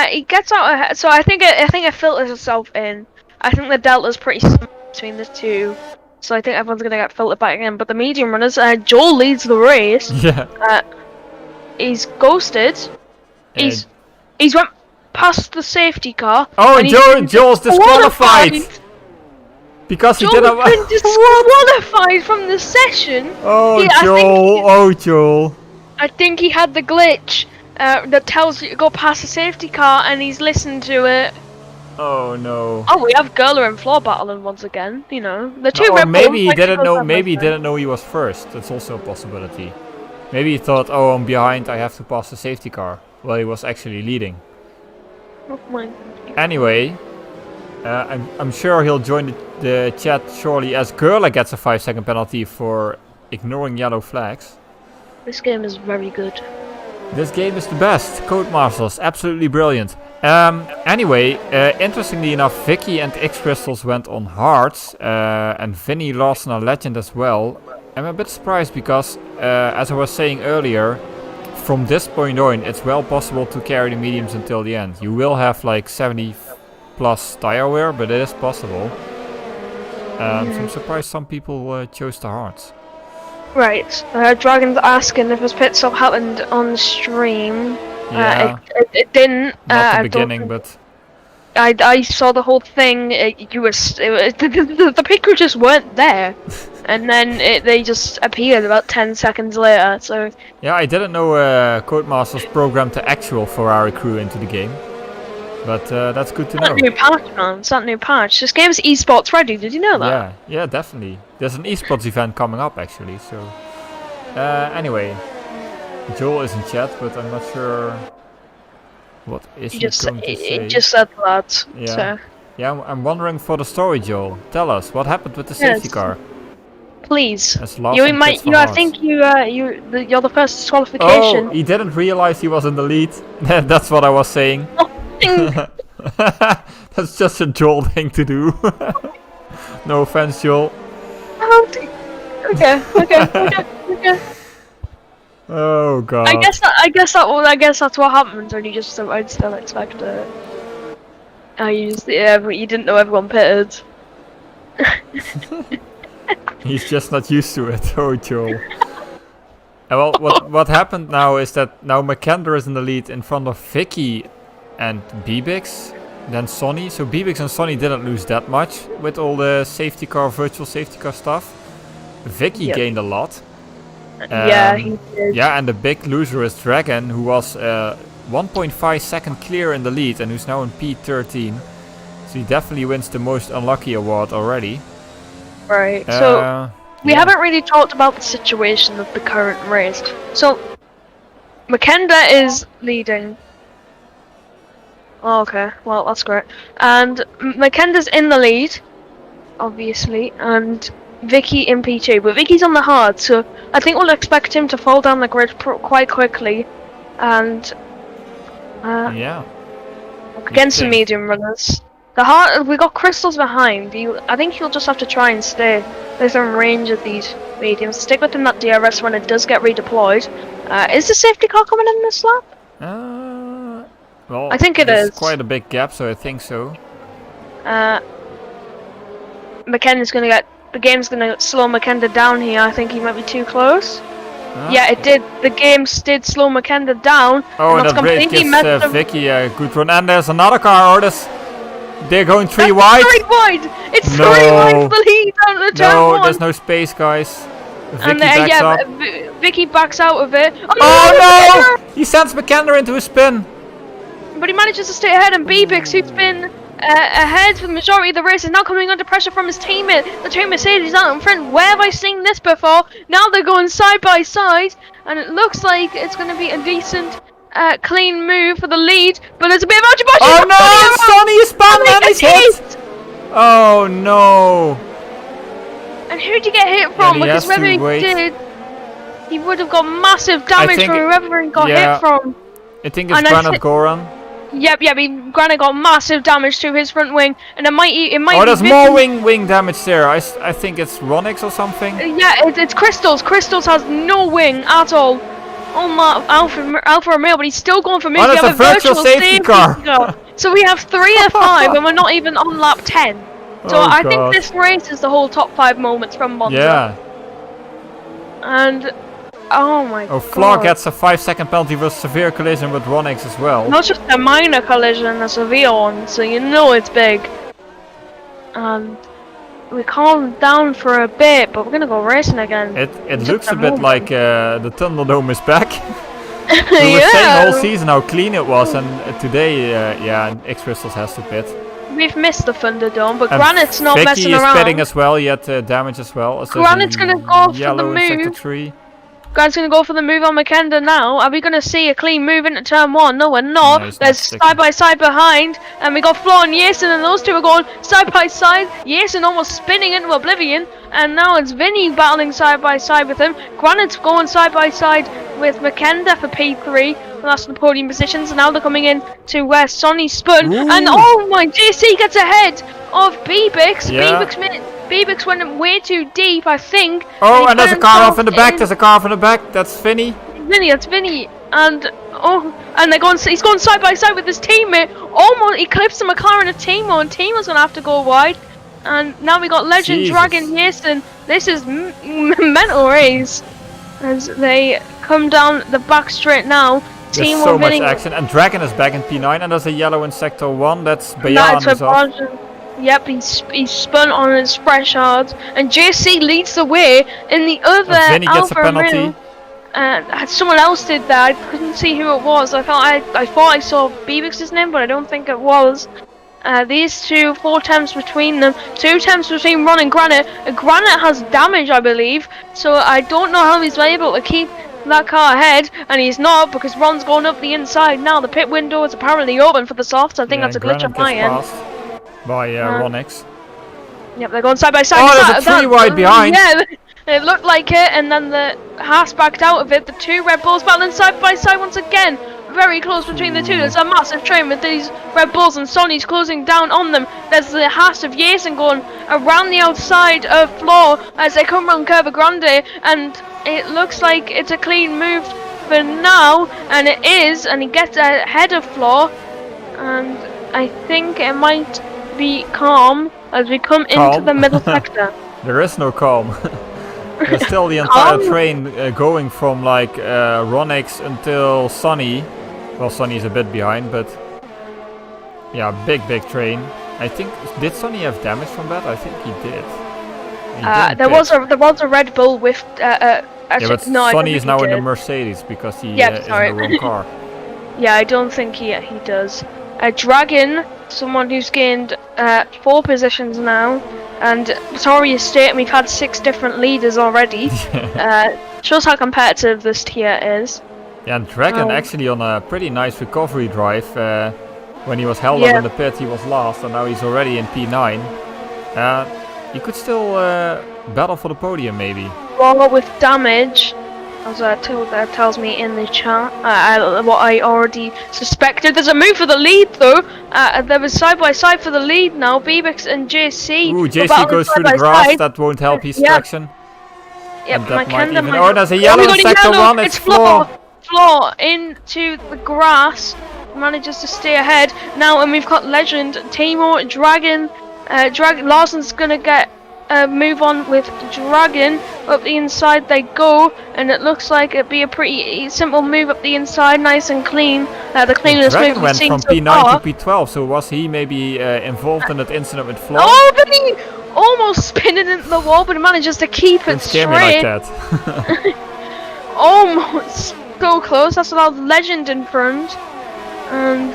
He gets out ahead, so I think it filters itself in. I think the delta's pretty small between the two, so I think everyone's going to get filtered back in. But the medium runners, Joel leads the race.
Yeah.
He's ghosted. He's went past the safety car.
Oh,
and
Joel's disqualified because he
Joel
didn't.
has been disqualified from the session.
Oh,
I think
Joel! Oh, Joel!
I think he had the glitch that tells you to go past the safety car, and he's listened to it.
Oh no!
Oh, we have Gerler and Floor battling once again. You know, the two.
Or
Red
maybe
Bulls,
he
like
didn't
goes
know.
that
Maybe he
way.
didn't know he was first. That's also a possibility. Maybe he thought, "Oh, I'm behind. I have to pass the safety car." Well, he was actually leading.
Oh my.
Anyway, I'm sure he'll join the chat shortly as Gerla gets a 5-second penalty for ignoring yellow flags.
This game is very good.
This game is the best. Codemasters, absolutely brilliant. Anyway, interestingly enough, Vicky and X Crystals went on hards, and Vinny lost on a legend as well. I'm a bit surprised because, as I was saying earlier, from this point on, it's well possible to carry the mediums until the end. You will have like 70 plus tire wear, but it is possible. So I'm surprised some people chose the hards.
Right. Dragon's asking if his pit stop happened on stream.
Yeah,
It didn't.
not
I
the
don't
beginning,
think-
but
I saw the whole thing. The pit crew just weren't there, and then they just appeared about 10 seconds later. So
yeah, I didn't know Codemasters programmed the actual Ferrari crew into the game, but that's good to know.
that new patch, man. It's that new patch. This game's esports ready. Did you know that?
Yeah, definitely. There's an esports event coming up actually. So anyway, Joel is in chat, but I'm not sure what is he going to say.
He just said that.
Yeah.
So
Yeah, I'm wondering for the story, Joel. Tell us what happened with the safety
Yes.
car.
please,
As last
you
on
might.
pits for
You, I
hards.
think you're the first disqualification.
Oh, he didn't realize he was in the lead. That's what I was saying. That's just a Joel thing to do. No offense, Joel.
Okay.
Oh god.
I guess that's what happens when you just I'd still expect it. But you didn't know everyone pitted.
He's just not used to it. Oh, Joel. Well, what happened now is that now McKendra is in the lead in front of Vicky and Bebix, then Sonny. So Bebix and Sonny didn't lose that much with all the safety car, virtual safety car stuff. Vicky
Yep.
gained a lot.
Yeah, he did.
Yeah, and the big loser is Dragon, who was 1.5 second clear in the lead and who's now in P13. So he definitely wins the most unlucky award already.
Right. So we haven't really talked about the situation of the current race. So Makenda is leading. Oh, okay, well that's great. And Makenda's in the lead, obviously, and Vicky in P2. But Vicky's on the hard, so I think we'll expect him to fall down the grid quite quickly. And against the medium runners. The hard, we got Crystals behind. I think he'll just have to try and stay within range of these mediums. Stick within that DRS when it does get redeployed. Is the safety car coming in this lap?
Well,
I think it is.
Quite a big gap, so I think so.
McKenna's gonna get. The game's gonna slow McKenna down here. I think he might be too close. Yeah, it did. The game did slow McKenna down.
Oh, and that race gives Vicky a good run. And there's another car, Otis. They're going 3 wide.
3 wide! It's 3 wide the lead out of the turn 1.
No, there's no space, guys. Vicky backs up.
Vicky backs out of it.
Oh no! He sends McKenna into a spin.
But he manages to stay ahead, and Bebix, who's been ahead for the majority of the race, is now coming under pressure from his teammate. The two Mercedes out in front. Where have I seen this before? Now they're going side by side, and it looks like it's going to be a decent, clean move for the lead. But there's a bit of argy-bargy.
Oh no! Sonny is spun and he's hit! Oh no!
And who'd you get hit from? Because whoever he did, he would have got massive damage from whoever he got hit from.
I think it's Granite Goran.
Yep, Granite got massive damage to his front wing, and it might.
Oh, there's more wing damage there. I think it's Ronix or something.
Yeah, it's Crystals. Crystals has no wing at all. Oh my, Alfa Romeo, but he's still going for me.
Oh, that's a virtual safety car.
So we have 3 of 5, and we're not even on lap 10. So I think this race is the whole top 5 moments from Monza.
Yeah.
And oh my god.
Oh, Flaw gets a 5-second penalty for severe collision with Ronix as well.
Not just a minor collision, a severe one, so you know it's big. And we calmed down for a bit, but we're gonna go racing again.
It looks a bit like the Thunderdome is back. We were saying all season how clean it was, and today, X-Crystals has to pit.
We've missed the Thunderdome, but Granite's not messing around.
Vicky is pitting as well, yet damage as well.
Granite's gonna go for the move. Granite's gonna go for the move on Makenda now. Are we gonna see a clean move into turn 1? No, we're not.
No,
there's side by side behind, and we got Flo and Jason, and those two are going side by side. Jason almost spinning into oblivion, and now it's Vinny battling side by side with him. Granite's going side by side with Makenda for P3. Well, that's the podium positions, and now they're coming in to where Sonny spun. Ooh. And oh my, JC gets ahead of Bebix.
Yeah.
Bebix went way too deep, I think.
Oh, and there's a car off in the back. There's a car off in the back. That's Vinny.
That's Vinny. And he's going side by side with his teammate. Almost, he clips the McLaren of Timo, and Timo's gonna have to go wide. And now we got Legend, Dragon, Jason. This is mental race as they come down the back straight now.
There's so much action, and Dragon is back in P9, and there's a yellow in Sector 1. That's Bayan.
Yep, he's spun on his fresh hard, and JC leads the way in the other
Alfa Romeo.
And someone else did that. I couldn't see who it was. I thought I saw Bebix's name, but I don't think it was. These two, 4 temps between them, 2 temps between Ron and Granite. Granite has damage, I believe, so I don't know how he's able to keep that car ahead, and he's not, because Ron's going up the inside now. The pit window is apparently open for the softs. I think that's a glitch on my end.
By Ronix.
Yep, they're going side by side.
Oh, there's a 3 wide behind.
Yeah, it looked like it, and then the Haas backed out of it. The 2 Red Bulls battling side by side once again. Very close between the 2. There's a massive train with these Red Bulls, and Sonny's closing down on them. There's the Haas of Jason going around the outside of Flo as they come around Curva Grande, and it looks like it's a clean move for now, and it is, and he gets ahead of Flo, and I think it might be calm as we come into the middle sector.
There is no calm. There's still the entire train going from like Ronix until Sonny. Well, Sonny's a bit behind, but yeah, big train. I think, did Sonny have damage from that? I think he did.
There was a Red Bull with
Yeah, but
no, I don't
Sonny is
think
now
he
in the
did.
Mercedes because he
Yeah,
is in
sorry.
the wrong car.
Yeah, I don't think he does. Dragon, someone who's gained 4 positions now, and Victoria State, we've had 6 different leaders already. Shows how competitive this tier is.
Yeah, and Dragon actually on a pretty nice recovery drive. When he was held up in the pit, he was last, and now he's already in P9. He could still battle for the podium, maybe.
Well, with damage, as that tells me in the chat, what I already suspected. There's a move for the lead, though. There was side by side for the lead now. Bebix and JC.
Ooh, JC goes through the grass. That won't help his traction.
Yep,
And that
Makenda
might even. Oh, there's a yellow in sector 1. It's Floor.
Floor into the grass. Manages to stay ahead now, and we've got Legend, Timo, Dragon. Larsen's gonna get move on with Dragon. Up the inside they go, and it looks like it'd be a pretty simple move up the inside, nice and clean. The cleanest move
Dragon
we've
went
seen
from
so
P9
far.
to P12, so was he maybe involved in that incident with Floor?
Oh, but he almost spinning into the wall, but he manages to keep it
Don't scare me like
straight.
that.
Almost so close. That's allowed Legend in front, and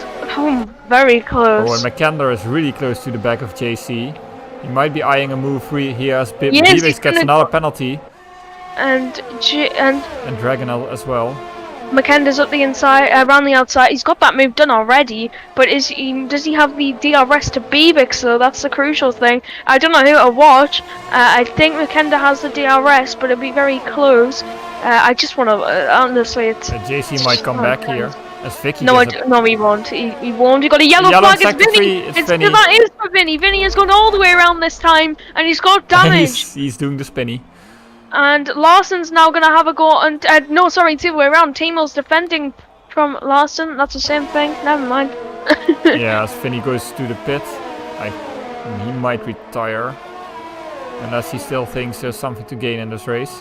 very close.
Oh, and Makenda is really close to the back of JC. He might be eyeing a move free here as
Yes, he's
Bebix gets
gonna
another penalty.
And
Dragon as well.
Makenda's up the inside, around the outside. He's got that move done already, but does he have the DRS to Bebix? So that's the crucial thing. I don't know who to watch. I think Makenda has the DRS, but it'll be very close. I just want to honestly, it's.
JC might come back here as Vicky.
No, no, he won't. He won't. He got a yellow flag. It's Vinny.
It's Vinny.
That is for Vinny. Vinny has gone all the way around this time, and he's got damage.
He's doing the spinny.
And Larsen's now going to have a go on... no, sorry, 2 way around. Timo's defending from Larsen. That's the same thing. Never mind.
Yeah, as Vinny goes to the pit, he might retire. Unless he still thinks there's something to gain in this race.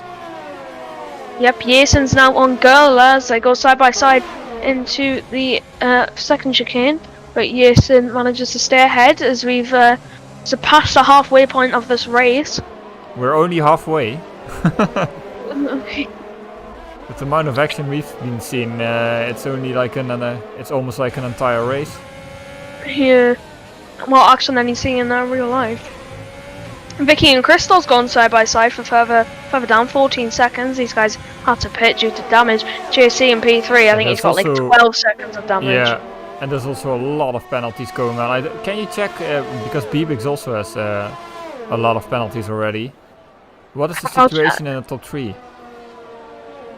Yep, Jason's now on Girl as they go side by side into the second chicane. But Jason manages to stay ahead as we've surpassed the halfway point of this race.
We're only halfway. With the amount of action we've been seeing, it's only like it's almost like an entire race.
Yeah, more action than you see in real life. Vicky and Crystal's gone side by side for further down, 14 seconds. These guys had to pit due to damage. JC and P3, I think he's got like 12 seconds of damage.
Yeah, and there's also a lot of penalties going on. Can you check, because Bebix also has a lot of penalties already. What is the situation in the top 3?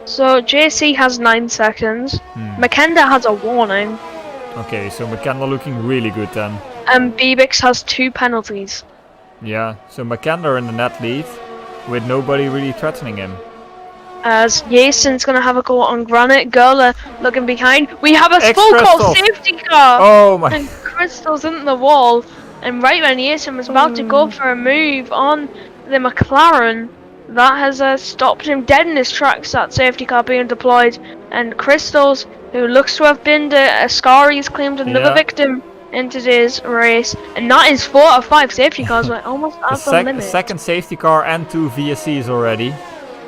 So JC has 9 seconds. Makenda has a warning.
Okay, so Makenda looking really good then.
And Bebix has 2 penalties.
Yeah, so Makenda in the net lead, with nobody really threatening him.
As Jason's gonna have a go on Granite. Gurla looking behind. We have a full call safety car!
Oh my...
And Crystal's in the wall. And right when Jason was about to go for a move on the McLaren, that has stopped him dead in his tracks, that safety car being deployed. And Crystals, who looks to have been a scar, he's claimed another victim in today's race. And that is 4 out of 5 safety cars. We're almost at the limit.
Second safety car and 2 VSCs already.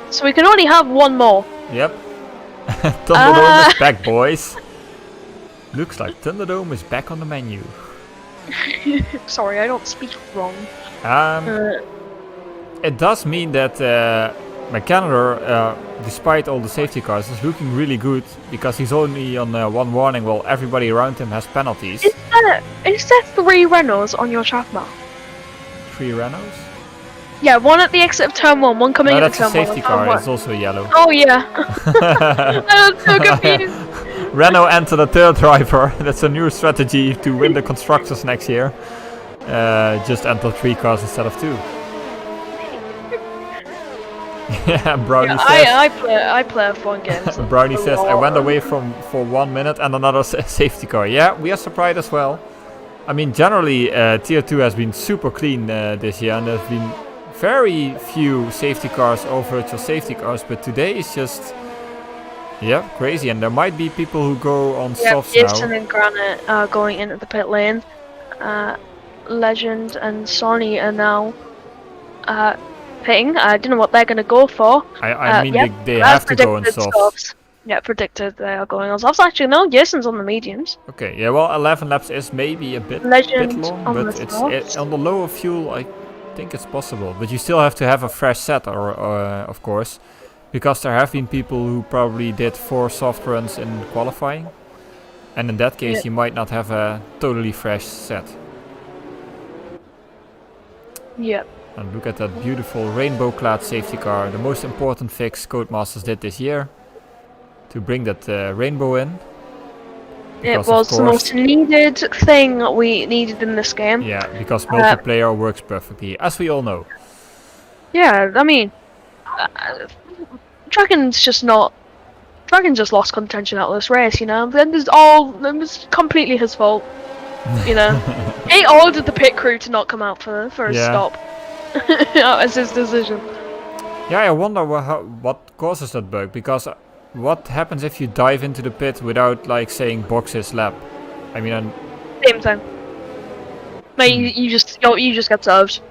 So we can only have 1 more.
Yep. Thunderdome is back, boys. Looks like Thunderdome is back on the menu.
Sorry, I don't speak wrong.
It does mean that Makenda, despite all the safety cars, is looking really good because he's only on 1 warning while everybody around him has penalties.
Is there 3 Renaults on your track map?
3 Renaults?
Yeah, 1 at the exit of turn 1, 1 coming in at turn 1.
That's a safety car, it's also yellow.
Oh yeah. I'm so confused.
Renault enter the third driver. That's a new strategy to win the constructors next year. Just enter 3 cars instead of 2. Yeah, Brownie says.
I play fun games.
Brownie says I went away for 1 minute and another safety car. Yeah, we are surprised as well. I mean, generally tier 2 has been super clean this year, and there's been very few safety cars or virtual safety cars. But today is just crazy, and there might be people who go on softs now.
Jason and Granite are going into the pit lane. Legend and Sonny are now pitting. I don't know what they're going to go for.
I mean,
yep,
they
as
have to go on
predicted,
softs.
Yeah, predicted they are going on softs. Actually, no, Jason's on the mediums.
Okay, yeah, well, 11 laps is maybe a bit
Legend
long,
on
but
the
it's
softs.
on the lower fuel. I think it's possible, but you still have to have a fresh set, or of course, because there have been people who probably did 4 soft runs in qualifying, and in that case, you might not have a totally fresh set.
Yep.
And look at that beautiful rainbow-clad safety car, the most important fix Codemasters did this year, to bring that rainbow in.
It
Because,
was
of
the
course,
most needed thing we needed in this game.
yeah, because multiplayer works perfectly, as we all know.
Yeah, I mean, Dragon's just not. Dragon just lost contention out of this race, you know. Then it was completely his fault, you know. He ordered the pit crew to not come out for a
Yeah.
stop. That was his decision.
Yeah, I wonder what causes that bug, because what happens if you dive into the pit without like saying boxes lap? I mean,
Same thing. Mate, you just get served.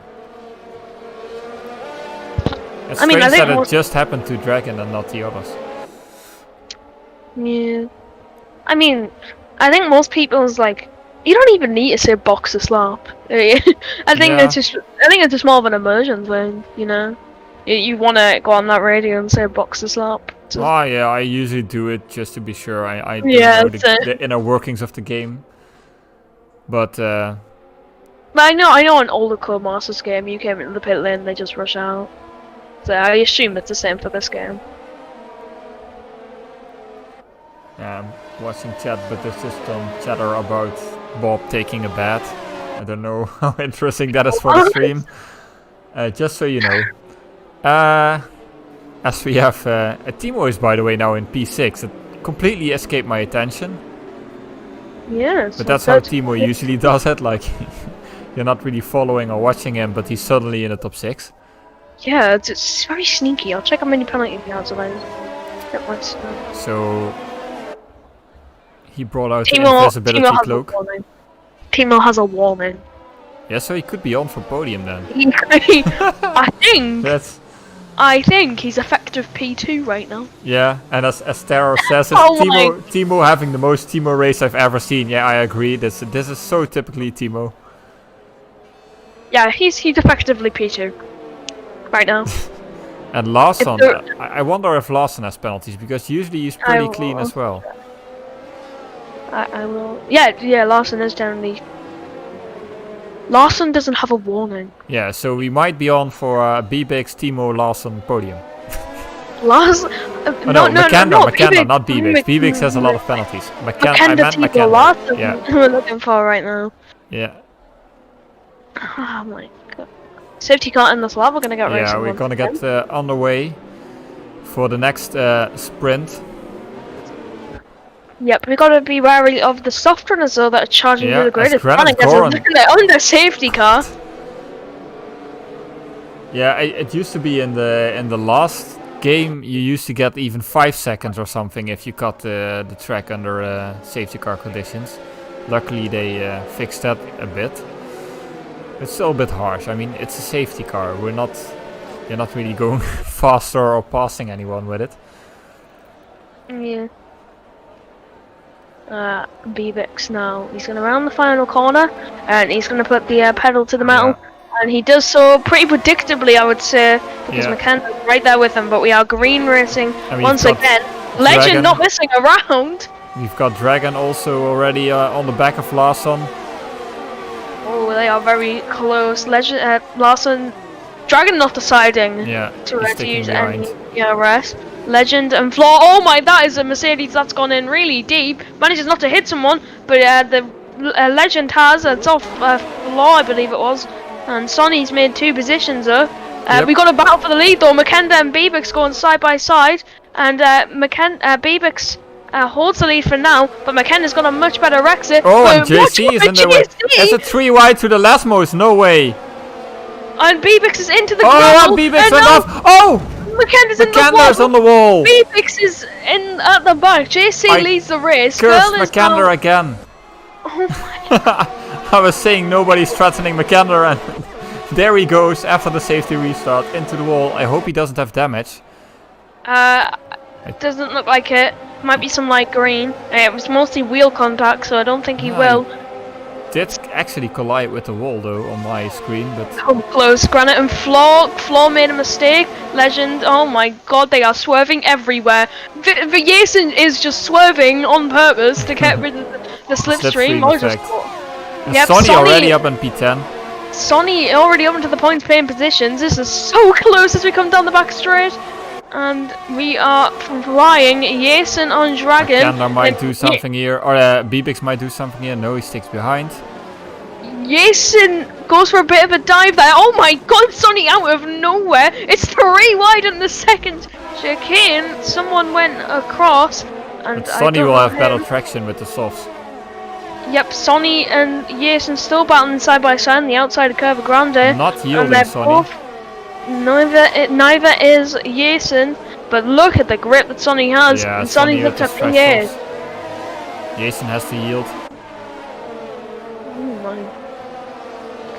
it's
I mean, I
strange
think
that it
most-
just happened to Dragon and not the others.
Yeah. I mean, I think most people's like, you don't even need to say box a slap. I think
Yeah.
it's just more of an immersion thing, you know. You want to go on that radio and say box a slap. Just-
Oh yeah, I usually do it just to be sure. I don't
Yeah,
know
same.
the inner workings of the game. But
But I know an older Codemasters game, you came into the pit lane, they just rush out. So I assume it's the same for this game.
yeah, I'm watching chat, but there's just some chatter about Bob taking a bath. I don't know how interesting that is for the stream. Just so you know. As we have Timo is, by the way, now in P6. It completely escaped my attention.
Yeah.
But that's how Timo usually does it. Like, you're not really following or watching him, but he's suddenly in the top 6.
Yeah, it's very sneaky. I'll check how many penalty he has and I get my stuff.
So he brought out the
Timo
invisibility
has
cloak.
a warning. Timo has a warning.
Yeah, so he could be on for podium then.
I think he's effective P2 right now.
Yeah, and as Taro says, it's
Oh
Timo having the most Timo race I've ever seen. Yeah, I agree. This is so typically Timo.
Yeah, he's effectively P2 right now.
And Larson,
If
I wonder if Larson has penalties, because usually he's pretty clean as well.
I will. Yeah, Larson is generally. Larson doesn't have a warning.
Yeah, so we might be on for BBX Timo Larson podium.
Larson.
Oh no, McKenna, not BBX. BBX has a lot of penalties. I meant
Timo
McKenna.
Larson.
Yeah.
We're looking for right now.
Yeah.
Oh my god. Safety car in this lap. We're gonna get racing.
Yeah, we're
once
gonna
again.
get underway for the next sprint.
Yep, we gotta be wary of the soft runners though that are charging
Yeah,
through the grid.
as
If
Granite
Granite gets
Goran-
on their safety car.
Yeah, it used to be in the last game you used to get even 5 seconds or something if you cut the track under safety car conditions. Luckily they fixed that a bit. It's still a bit harsh. I mean, it's a safety car. You're not really going faster or passing anyone with it.
Yeah. Bebix now. He's going to round the final corner and he's going to put the pedal to the metal.
Yeah.
And he does so pretty predictably, I would say, because
Yeah.
McKenna's right there with him. But we are green racing
And we've
once
got
again.
Dragon.
Legend not missing around.
We've got Dragon also already on the back of Larson.
Oh, they are very close. Legend, Larson, Dragon not deciding
Yeah,
to
he's sticking
use
behind.
any rest. Legend and Flaw. Oh my, that is a Mercedes that's gone in really deep. Manages not to hit someone, but the Legend has. It's off Flaw, I believe it was. And Sonny's made 2 positions though.
Yep.
We got a battle for the lead though. McKenna and Bebix going side by side, and Bebix holds the lead for now. But McKenna's got a much better exit.
Oh,
But
and JC
watch
is in the way. It's a 3 wide to the Lasmos. No way.
And Bebix is into the
Oh,
gravel.
Bebix
and
went
now
off. Oh,
McKenna's in the
McKenna's
wall.
on the wall.
Bebix is in at the back. JC
I
leads the race.
Cursed
Girl is
McKenna
now-
again.
Oh my.
I was saying nobody's threatening McKenna, and There he goes after the safety restart into the wall. I hope he doesn't have damage.
It doesn't look like it. Might be some light green. It was mostly wheel contact, so I don't think he will.
Did actually collide with the wall though on my screen, but
Oh, close. Granite and Floor made a mistake. Legend, oh my god, they are swerving everywhere. Jason is just swerving on purpose to get rid of the slipstream.
Yep, Sonny already up in P10.
Sonny already up into the points paying positions. This is so close as we come down the back straight. And we are flying. Jason on Dragon.
Gander might do something here, or Bibix might do something here. No, he sticks behind.
Jason goes for a bit of a dive there. Oh my god, Sonny out of nowhere. It's 3 wide in the second chicane. Someone went across. And
But Sonny will have better traction with the softs.
Yep, Sonny and Jason still battling side by side on the outside of Curva Grande.
Not yielding, Sonny.
Neither is Jason, but look at the grip that Sonny has.
Yeah,
and Sonny's up to P8.
Jason has to yield.
Oh my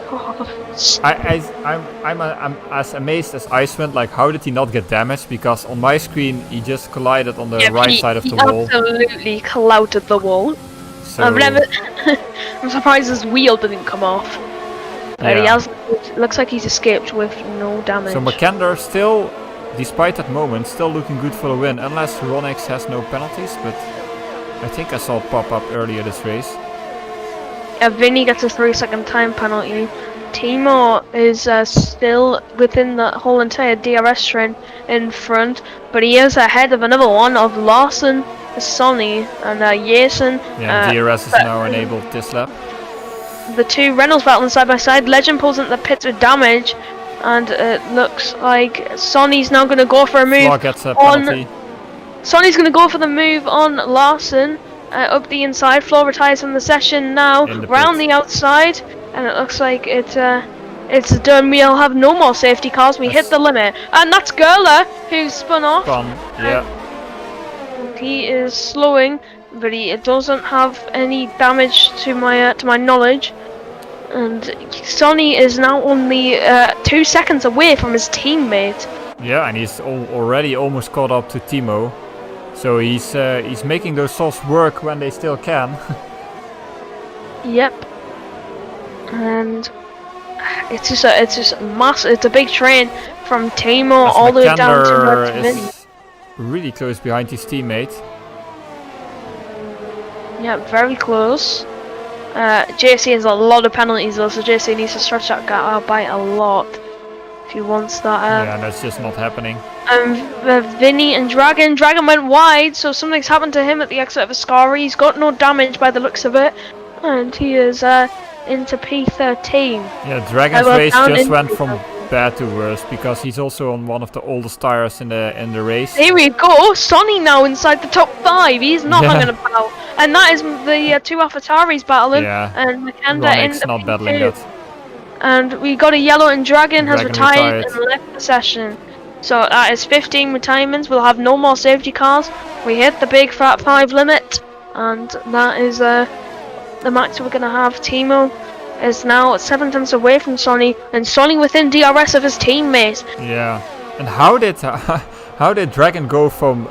god.
I'm as amazed as Icewind. Like, how did he not get damaged? Because on my screen he just collided on the right side of the wall.
Absolutely clouted the wall.
So,
I'm surprised his wheel didn't come off. But he has. Looks like he's escaped with no damage.
So Makander still, despite that moment, still looking good for the win. Unless Ronix has no penalties, but I think I saw it pop up earlier this race.
Vinny gets a 3-second time penalty. Timo is still within the whole entire DRS train in front, but he is ahead of another one of Larson, Sonny, and Jason.
Yeah, DRS is now enabled this lap.
The two Reynolds battling side by side. Legend pulls into the pits with damage, and it looks like Sonny's now going to go for a move.
Flaw gets a penalty.
Sonny's going to go for the move on Larson. Up the inside, Flaw retires from the session now, round the outside, and it looks like it's done. We'll have no more safety cars. We hit the limit, and that's Gerler who spun off.
Yeah.
He is slowing, but he doesn't have any damage to my knowledge. And Sonny is now only 2 seconds away from his teammate.
Yeah, and he's already almost caught up to Timo. So he's making those softs work when they still can.
Yep. And it's just massive. It's a big train from Timo all the way down to Vinny.
Really close behind his teammate.
Yeah, very close. JC has a lot of penalties though, so JC needs to stretch that gap out by a lot if he wants that.
Yeah, that's just not happening.
Vinny and Dragon. Dragon went wide, so something's happened to him at the exit of Ascari. He's got no damage by the looks of it, and he is into P13.
Yeah, Dragon's race just went from bad to worse because he's also on one of the oldest tires in the race.
Here we go, Sonny now inside the top 5. He's not hanging about, and that is the two AlphaTauris battling.
Yeah,
and Makander in the
not battling that.
And we got a yellow, and Dragon has retired and left the session. So that is 15 retirements. We'll have no more safety cars. We hit the big fat 5 limit, and that is the max we're gonna have. Timo is now 7 tenths away from Sonny, and Sonny within DRS of his teammate.
Yeah, and how did Dragon go from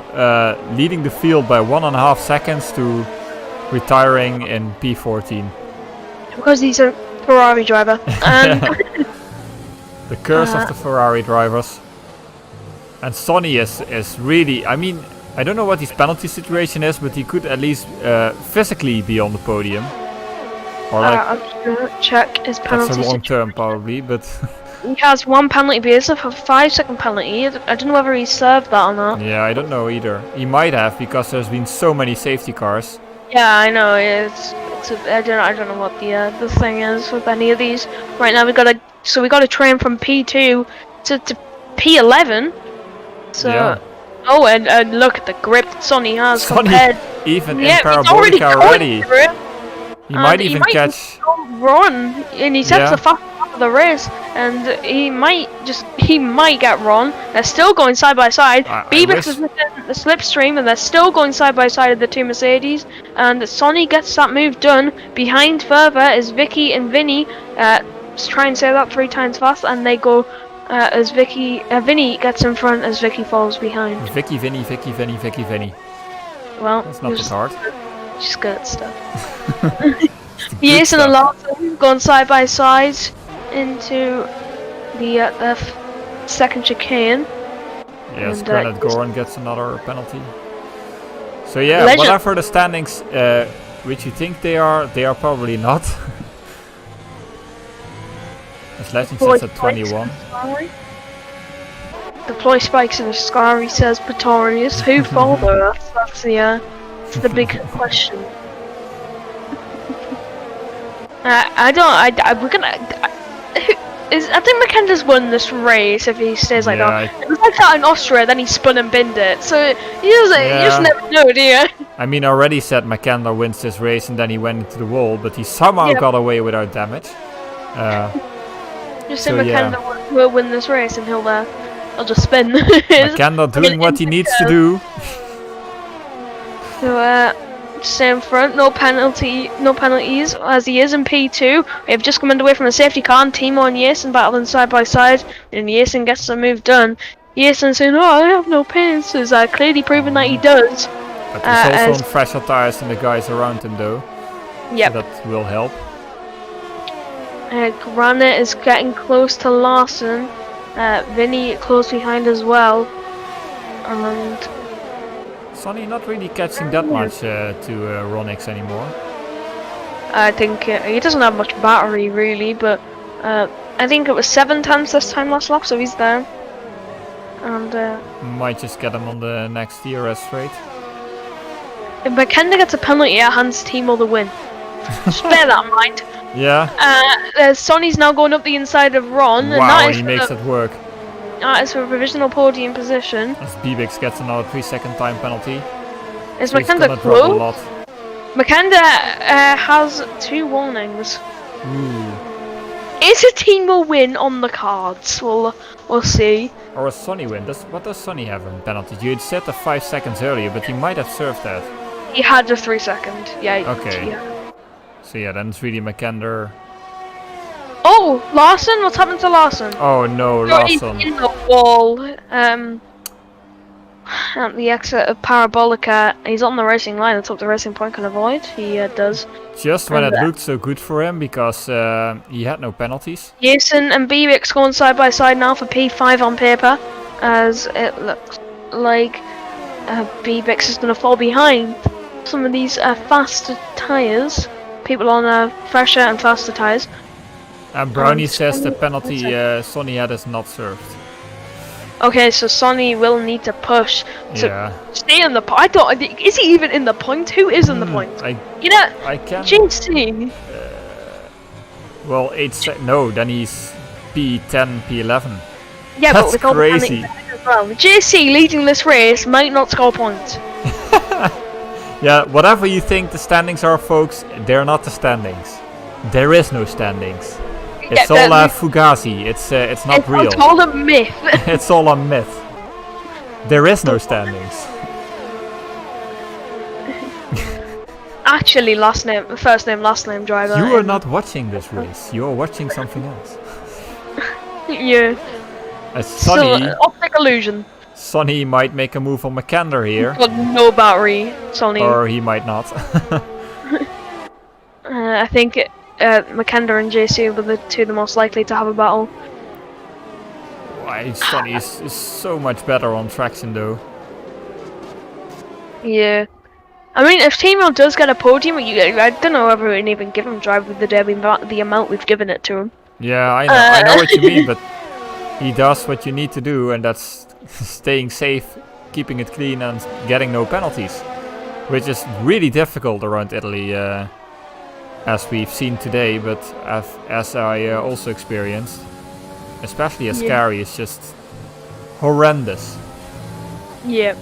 leading the field by 1.5 seconds to retiring in P14?
Because he's a Ferrari driver. And
the curse of the Ferrari drivers. And Sonny is really, I mean, I don't know what his penalty situation is, but he could at least physically be on the podium. Or like,
I'm just gonna check his penalty
that's a long term
situation.
probably, but
He has 1 penalty, but it's a 5-second penalty. I don't know whether he served that or not.
yeah, I don't know either. He might have because there's been so many safety cars.
Yeah, I know. I don't know what the thing is with any of these. Right now we got a train from P2 to P11. So
Yeah.
oh, and look at the grip that Sonny has
Sonny,
compared.
even
Yeah,
in Parabolica already.
He
might even catch.
Run, and he sets
Yeah.
the fast part of the race, and he might get Ron. They're still going side by side. Bibix is within the slipstream, and they're still going side by side of the two Mercedes. And Sonny gets that move done. Behind further is Vicky and Vinny. try and say that 3 times fast, and they go as Vinny gets in front as Vicky falls behind.
Vicky, Vinny, Vicky, Vinny, Vicky, Vinny.
Well,
That's not that hard.
Just good stuff. Jason and Larson going side by side into the second chicane.
Yes,
And,
Granite Goran gets another penalty. So yeah,
Legend.
whatever the standings which you think they are probably not. As Legend sits at 21.
The ploy spikes in the Scary, says Pretorius. Who follow? That's the big question. We're gonna. I think McKenda's won this race if he stays like that. It was like that in Austria, then he spun and binned it. So you just never know, do you?
I mean, I already said McKenna wins this race and then he went into the wall, but he somehow got away without damage.
Just say McKenna will win this race and he'll just spin.
McKenna doing what he needs to do.
So stay in front, no penalties as he is in P2. We have just come underway from a safety car, and Timo and Jason battling side by side, and Jason gets the move done. Jason saying, "Oh, I have no pains," is clearly proving that he does.
But he's also on fresher tires than the guys around him, though.
Yep.
So that will help.
Granite is getting close to Larson. Vinny close behind as well. And
Sonny not really catching that much to Ronix anymore.
I think he doesn't have much battery really, but I think it was 7 times this time last lap, so he's there. And
might just get him on the next DRS straight.
if McKenna gets a penalty, it hands Timo the win. Just bear that in mind.
Yeah.
Sonny's now going up the inside of Ron.
Wow,
and
he makes it work.
That is for a provisional podium position.
As Bibix gets another 3-second time penalty.
Is
So he's
McKenna
gonna drop a
close?
lot.
McKenna has 2 warnings.
Ooh.
Is a Timo win on the cards? We'll see.
Or a Sonny win. What does Sonny have in penalties? You had said the 5 seconds earlier, but he might have served that.
He had a 3-second. Yeah.
Okay.
Yeah.
So yeah, then it's really McKenna.
Oh, Larson! What's happened to Larson?
Oh no,
He's
Larson.
in the wall. At the exit of Parabolica. He's on the racing line. That's what the racing point can avoid. He does.
Just when it looked so good for him because he had no penalties.
Jason and Bibix going side by side now for P5 on paper, as it looks like Bibix is going to fall behind some of these faster tyres. People on fresher and faster tyres.
And Brownie says the penalty Sonny had is not served.
Okay, so Sonny will need to push to stay in the point. I don't. Is he even in the point? Who is in the point?
I can.
JC.
Well, 8 no, then he's P10, P11.
Yeah,
That's
but with all
crazy.
the panic as well. JC leading this race might not score points.
Yeah, whatever you think the standings are, folks, they're not the standings. There is no standings. It's all fugazi. It's not real.
It's all a myth.
It's all a myth. There is no standings.
Actually, first name, last name driver.
You are not watching this race. You are watching something else.
Yeah.
Sonny,
Optic illusion.
Sonny might make a move on McKenna here.
Got no battery, Sonny.
Or he might not.
I think McKenna and JC were the two the most likely to have a battle.
Why, Sonny is so much better on traction though.
Yeah. I mean, if Timo does get a podium, I don't know whether we'd even give him drive with the Derby, the amount we've given it to him.
Yeah, I know what you mean, but he does what you need to do, and that's staying safe, keeping it clean, and getting no penalties. Which is really difficult around Italy, as we've seen today, but as I also experienced. Especially as Scary is just horrendous.
Yeah.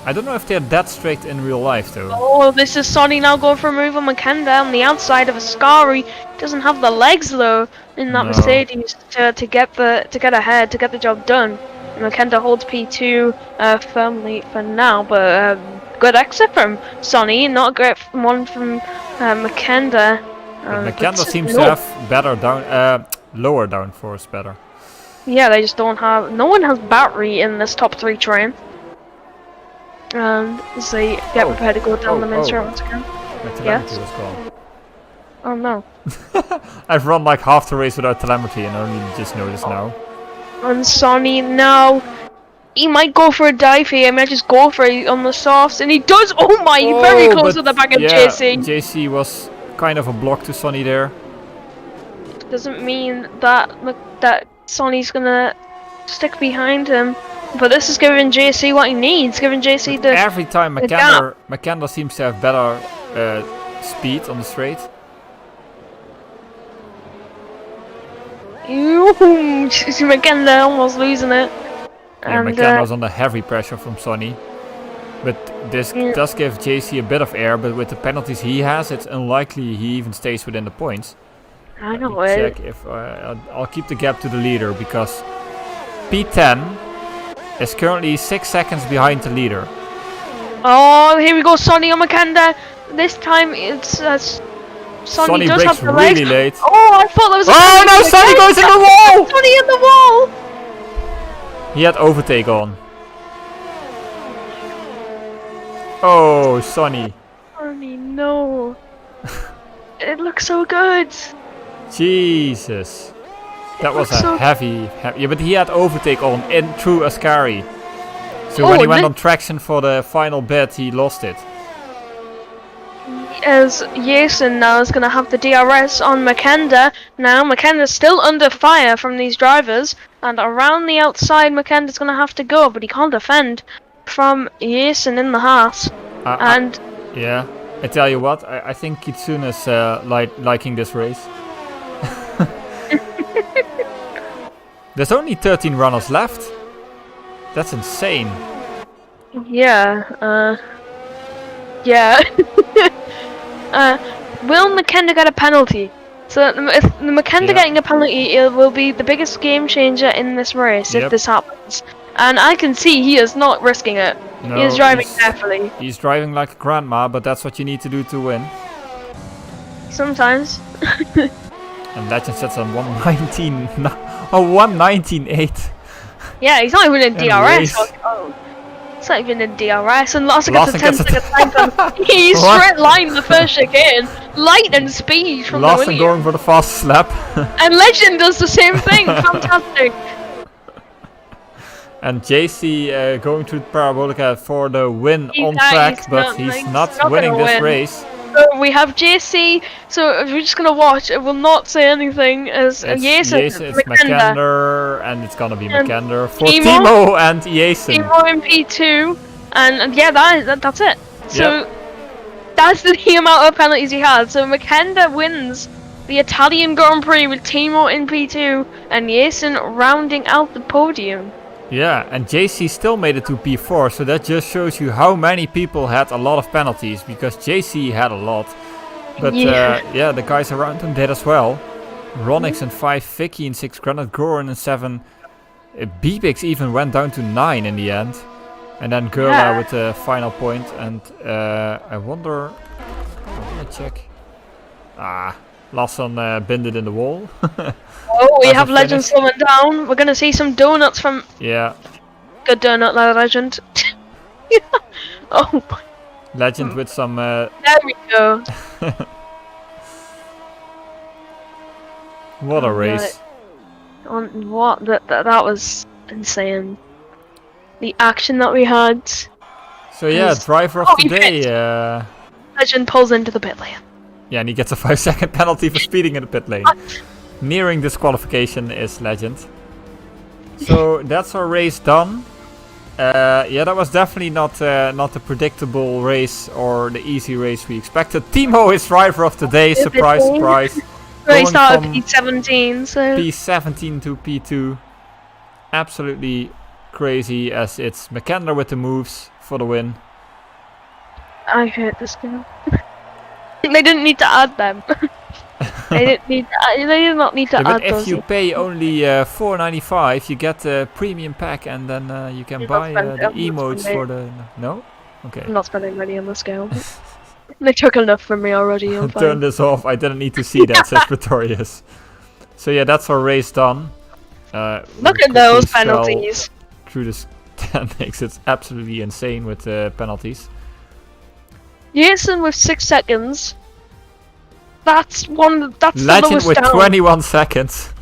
I don't know if they're that strict in real life though.
Oh, this is Sonny now going for a move on McKenna on the outside of Ascari. Doesn't have the legs though in that Mercedes to get ahead, to get the job done. McKenna holds P2 firmly for now, but good exit from Sonny, not a great one from McKenna.
But McKenna seems to have better lower downforce better.
Yeah, they just don't have. No one has battery in this top 3 train. And as they get prepared to go down the main straight once again.
My telemetry
Yes?
was gone.
Oh no.
I've run like half the race without telemetry and only just noticed now.
And Sonny, no. He might go for a dive here. He might just go for it on the softs. And he does. Oh my, very close to the back of JC.
JC was kind of a block to Sonny there.
Doesn't mean that that Sonny's gonna stick behind him. But this is giving JC what he needs. Giving JC the.
Every time McKenna seems to have better speed on the straight.
McKenna almost losing it.
Yeah,
And
McKenna was under heavy pressure from Sonny. But this does give JC a bit of air, but with the penalties he has, it's unlikely he even stays within the points.
I know
Let me
it.
check if I'll keep the gap to the leader because P10 is currently 6 seconds behind the leader.
Oh, here we go, Sonny on McKenna. This time it's Sonny does
breaks
have the
really
legs.
late.
Oh, I thought that was.
Oh no, Sonny goes in the wall!
Sonny in the wall.
He had overtake on. Oh, Sonny.
Sonny, no. It looks so good.
Jesus. That was a
so
heavy. Yeah, but he had overtake on in through Ascari. So
Oh,
when he went
thi-
on traction for the final bit, he lost it.
As Jason now is going to have the DRS on McKenna. Now McKenna's still under fire from these drivers, and around the outside McKenna's going to have to go, but he can't defend from Jason in the Haas. And
Yeah, I tell you what, I think Kitsune's liking this race. There's only 13 runners left. That's insane.
yeah, will McKenna get a penalty? So if McKenna getting a penalty, it will be the biggest game changer in this race if
Yep.
this happens. And I can see he is not risking it.
No,
he is driving carefully.
He's driving like a grandma, but that's what you need to do to win.
Sometimes.
And Legend sets on 119, 119.8.
Yeah, he's not even in
In
DRS.
race.
Oh, it's not even in DRS. And Larson
Larson
gets a 10
gets a
second time penalty. He
What?
straight lined the first chicane. Lightning speed from the
Larson
Williams.
going for the fastest lap.
And Legend does the same thing. Fantastic.
And JC going to Parabolica for the win
He's
on
not-
track,
he's
but
not-
he's
he's
not
not
winning
gonna
this
win.
race.
So we have JC. So we're just gonna watch. It will not say anything as Jason,
it's
McKenna,
McKenna, and it's gonna be
And
McKenna for
Timo.
Timo and Jason.
Timo in P2, and yeah, that's it. So
Yep.
that's the amount of penalties he had. So McKenna wins the Italian Grand Prix with Timo in P2 and Jason rounding out the podium.
Yeah, and JC still made it to P4, so that just shows you how many people had a lot of penalties, because JC had a lot. But
Yeah.
the guys around him did as well. Ronix in 5, Vicky in 6, Granite Goran in 7. Bibix even went down to 9 in the end. And then Gerla
Yeah.
with the final point, and I wonder... Let me check. Lasson binned it in the wall.
Oh, we
As
have
a
Legend
finish.
slowing down. We're gonna see some donuts from
Yeah,
good donut Legend. Oh,
Legend with some...
there we go.
what a
Oh,
race.
On what? That was insane. The action that we had.
So yeah,
Yes.
driver of
Oh,
the
he
day.
pit. Legend pulls into the pit lane.
Yeah, and he gets a 5-second penalty for speeding in the pit lane. Nearing disqualification is Legend. So that's our race done. Yeah, that was definitely not the predictable race or the easy race we expected. Timo is driver of the day. Surprise, surprise.
So he
Going
started
from
P17, so
P17 to P2. Absolutely crazy, as it's McKenna with the moves for the win.
I hate this game. They didn't need to add them. They did not need to
Yeah, but
add
if
those.
you pay only $4.95, you get a premium pack, and then you can
You're
buy
not spending-
the
I'm not
emotes
spending.
for the... No? Okay.
I'm not spending money on this game. They took enough from me already. I'm
Turn
fine.
this off. I didn't need to see that, says Pretorius. So yeah, that's our race done.
Look
we
at those
quickly scroll
penalties.
through the standings. It's absolutely insane with the penalties.
Jason with 6 seconds. That's the
Legend
lowest
with
down.
21 seconds.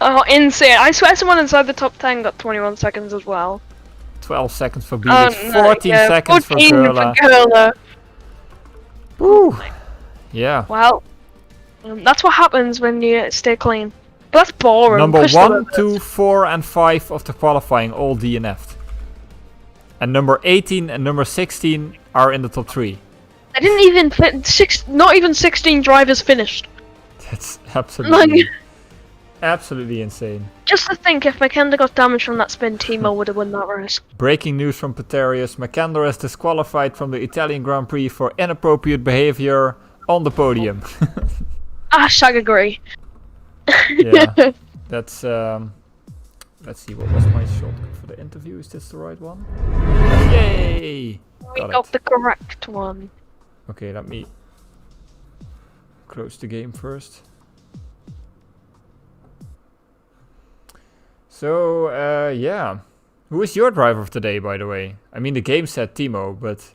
Oh, insane. I swear someone inside the top 10 got 21 seconds as well.
12 seconds for Beatles, 14
yeah,
seconds
14
for Gurla.
Gurla.
Woo! Yeah.
Well, that's what happens when you stay clean. But that's boring.
Number
Push the
1,
limits.
2, 4 and 5 of the qualifying all DNF'd. And number 18 and number 16 are in the top 3.
I didn't even not even 16 drivers finished.
That's absolutely,
Like,
absolutely insane.
just to think, if Mackenzie got damaged from that spin, Timo would have won that race.
Breaking news from Peterius. Makander is disqualified from the Italian Grand Prix for inappropriate behavior on the podium.
Hashtag agree.
Yeah. That's, let's see, what was my shortcut for the interview? Is this the right one? Yay!
We got the correct one.
Okay, let me close the game first. So, yeah. Who is your driver of today, by the way? I mean, the game said Timo, but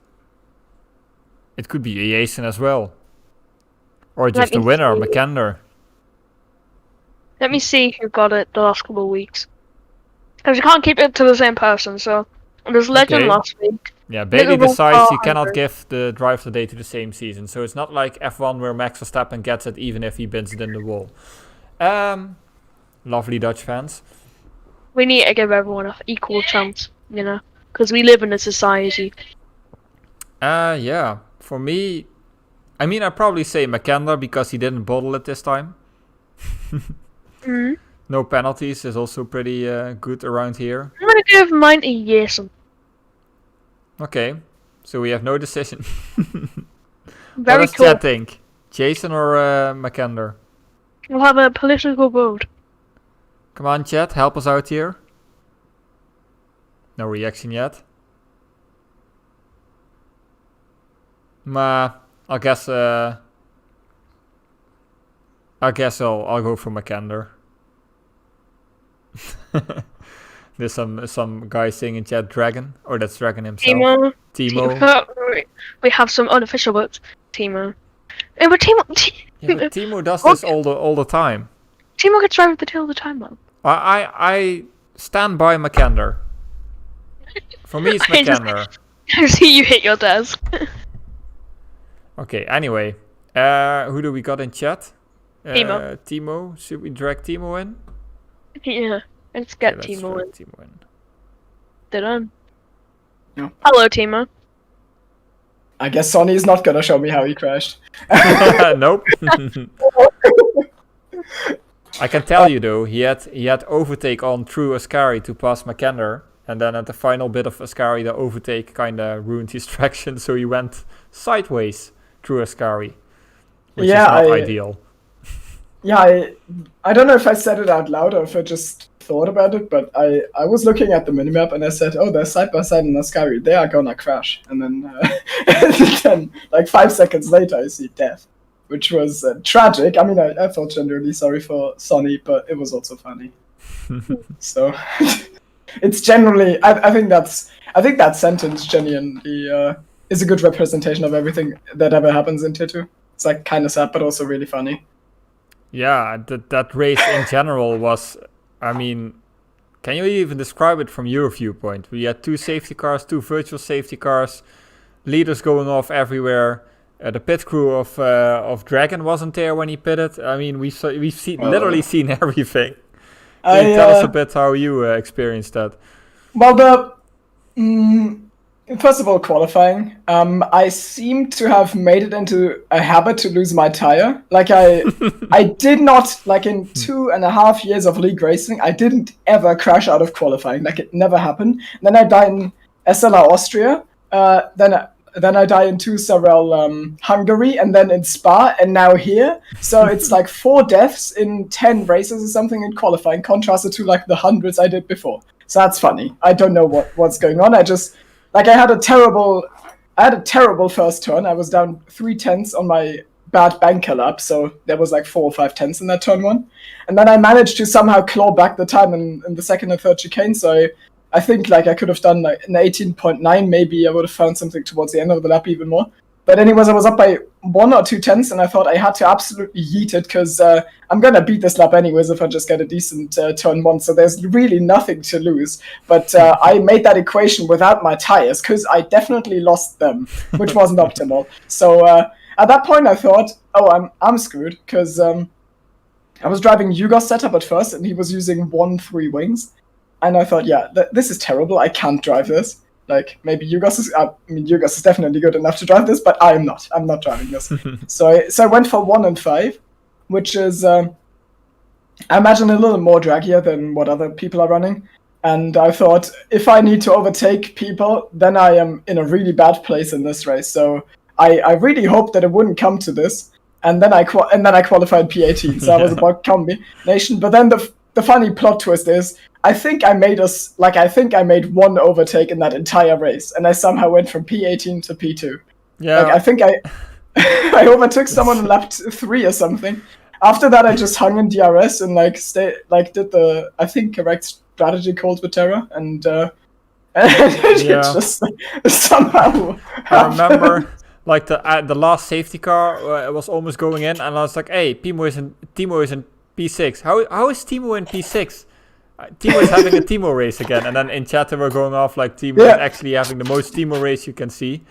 it could be Jason as well. Or just the
me
winner,
see.
Makander.
Let me see who got it the last couple of weeks. Because you can't keep it to the same person, so... There's Legend
Okay.
last week.
Yeah, Bailey
Little
decides you
car
cannot
under.
give the drive of the day to the same season. So it's not like F1 where Max Verstappen gets it even if he bends it in the wall. Lovely Dutch fans.
We need to give everyone an equal chance, you know? Because we live in a society.
Yeah. For me, I mean, I'd probably say Makander because he didn't bottle it this time.
Mm-hmm.
No penalties is also pretty good around here.
I'm gonna give mine to Jason.
Okay, so we have no decision.
Very
what does
cool.
Chad think? Jason or Makander?
We'll have a political vote.
Come on, Chad, help us out here. No reaction yet. I guess I'll go for Makander. There's some guy saying in chat Dragon. Oh, that's Dragon himself. Timo.
We have some unofficial votes. Timo. But Timo.
Yeah, but Timo does this all the time.
Timo gets right with the tail all the time, man.
I stand by Makander. For me, it's Makander.
I see you hit your desk.
Okay. Anyway, who do we got in chat?
Timo.
Timo. Should we drag Timo in?
Yeah. Let's get
Okay, let's
Timo
drag
in.
Timo in.
Done.
No.
Hello, Timo.
I guess Sonny is not gonna show me how he crashed.
Nope. I can tell you though, he had overtake on through Ascari to pass Makander, and then at the final bit of Ascari, the overtake kinda ruined his traction, so he went sideways through Ascari, which is not ideal.
Yeah, I don't know if I said it out loud or if I just thought about it, but I was looking at the minimap and I said, oh, they're side by side in Ascari, they are gonna crash. And then, then like 5 seconds later, I see death, which was tragic. I mean, I felt genuinely sorry for Sonny, but it was also funny. So it's generally, I think that sentence genuinely is a good representation of everything that ever happens in Tier 2. It's like kind of sad, but also really funny.
Yeah, that race in general was, I mean, can you even describe it from your viewpoint? We had 2 safety cars, 2 virtual safety cars, leaders going off everywhere. The pit crew of Dragon wasn't there when he pitted. I mean, we've literally seen everything. Can you tell us a bit how you experienced that?
Well, first of all, qualifying. I seem to have made it into a habit to lose my tire. Like I did not, like in 2.5 years of league racing, I didn't ever crash out of qualifying. Like it never happened. Then I died in SLR Austria. Then I died in 2 several Hungary, and then in Spa, and now here. So it's like 4 deaths in 10 races or something in qualifying, contrasted to like the hundreds I did before. So that's funny. I don't know what's going on. I had a terrible first turn. I was down 3/10 on my bad banker lap, so there was like 4 or 5 tenths in that turn 1. And then I managed to somehow claw back the time in the second and third chicane, so I think like I could have done like an 18.9, maybe I would have found something towards the end of the lap even more. But anyways, I was up by 1 or 2 tenths, and I thought I had to absolutely yeet it, because I'm going to beat this lap anyways if I just get a decent turn 1, so there's really nothing to lose. But I made that equation without my tires, because I definitely lost them, which wasn't optimal. So at that point I thought, oh, I'm screwed, because I was driving Hugo's setup at first, and he was using 1-3 wings. And I thought, yeah, this is terrible, I can't drive this. Like, maybe Yugos is definitely good enough to drive this, but I'm not driving this. So I went for 1 and 5, which is, I imagine, a little more draggier than what other people are running. And I thought, if I need to overtake people, then I am in a really bad place in this race. So I really hoped that it wouldn't come to this. And then I qualified P18, so I was about combination. But then the funny plot twist is, I think I made 1 overtake in that entire race, and I somehow went from P18 to P2.
Yeah.
Like, I think I overtook someone in lap 3 or something. After that, I just hung in DRS and did the, I think, correct strategy calls with Terra, and it just somehow.
I remember like the last safety car was almost going in, and I was like, "Hey, Timo is in P6. How is Timo in P6? Timo is having a Timo race again." And then in chat they were going off like Timo is actually having the most Timo race you can see.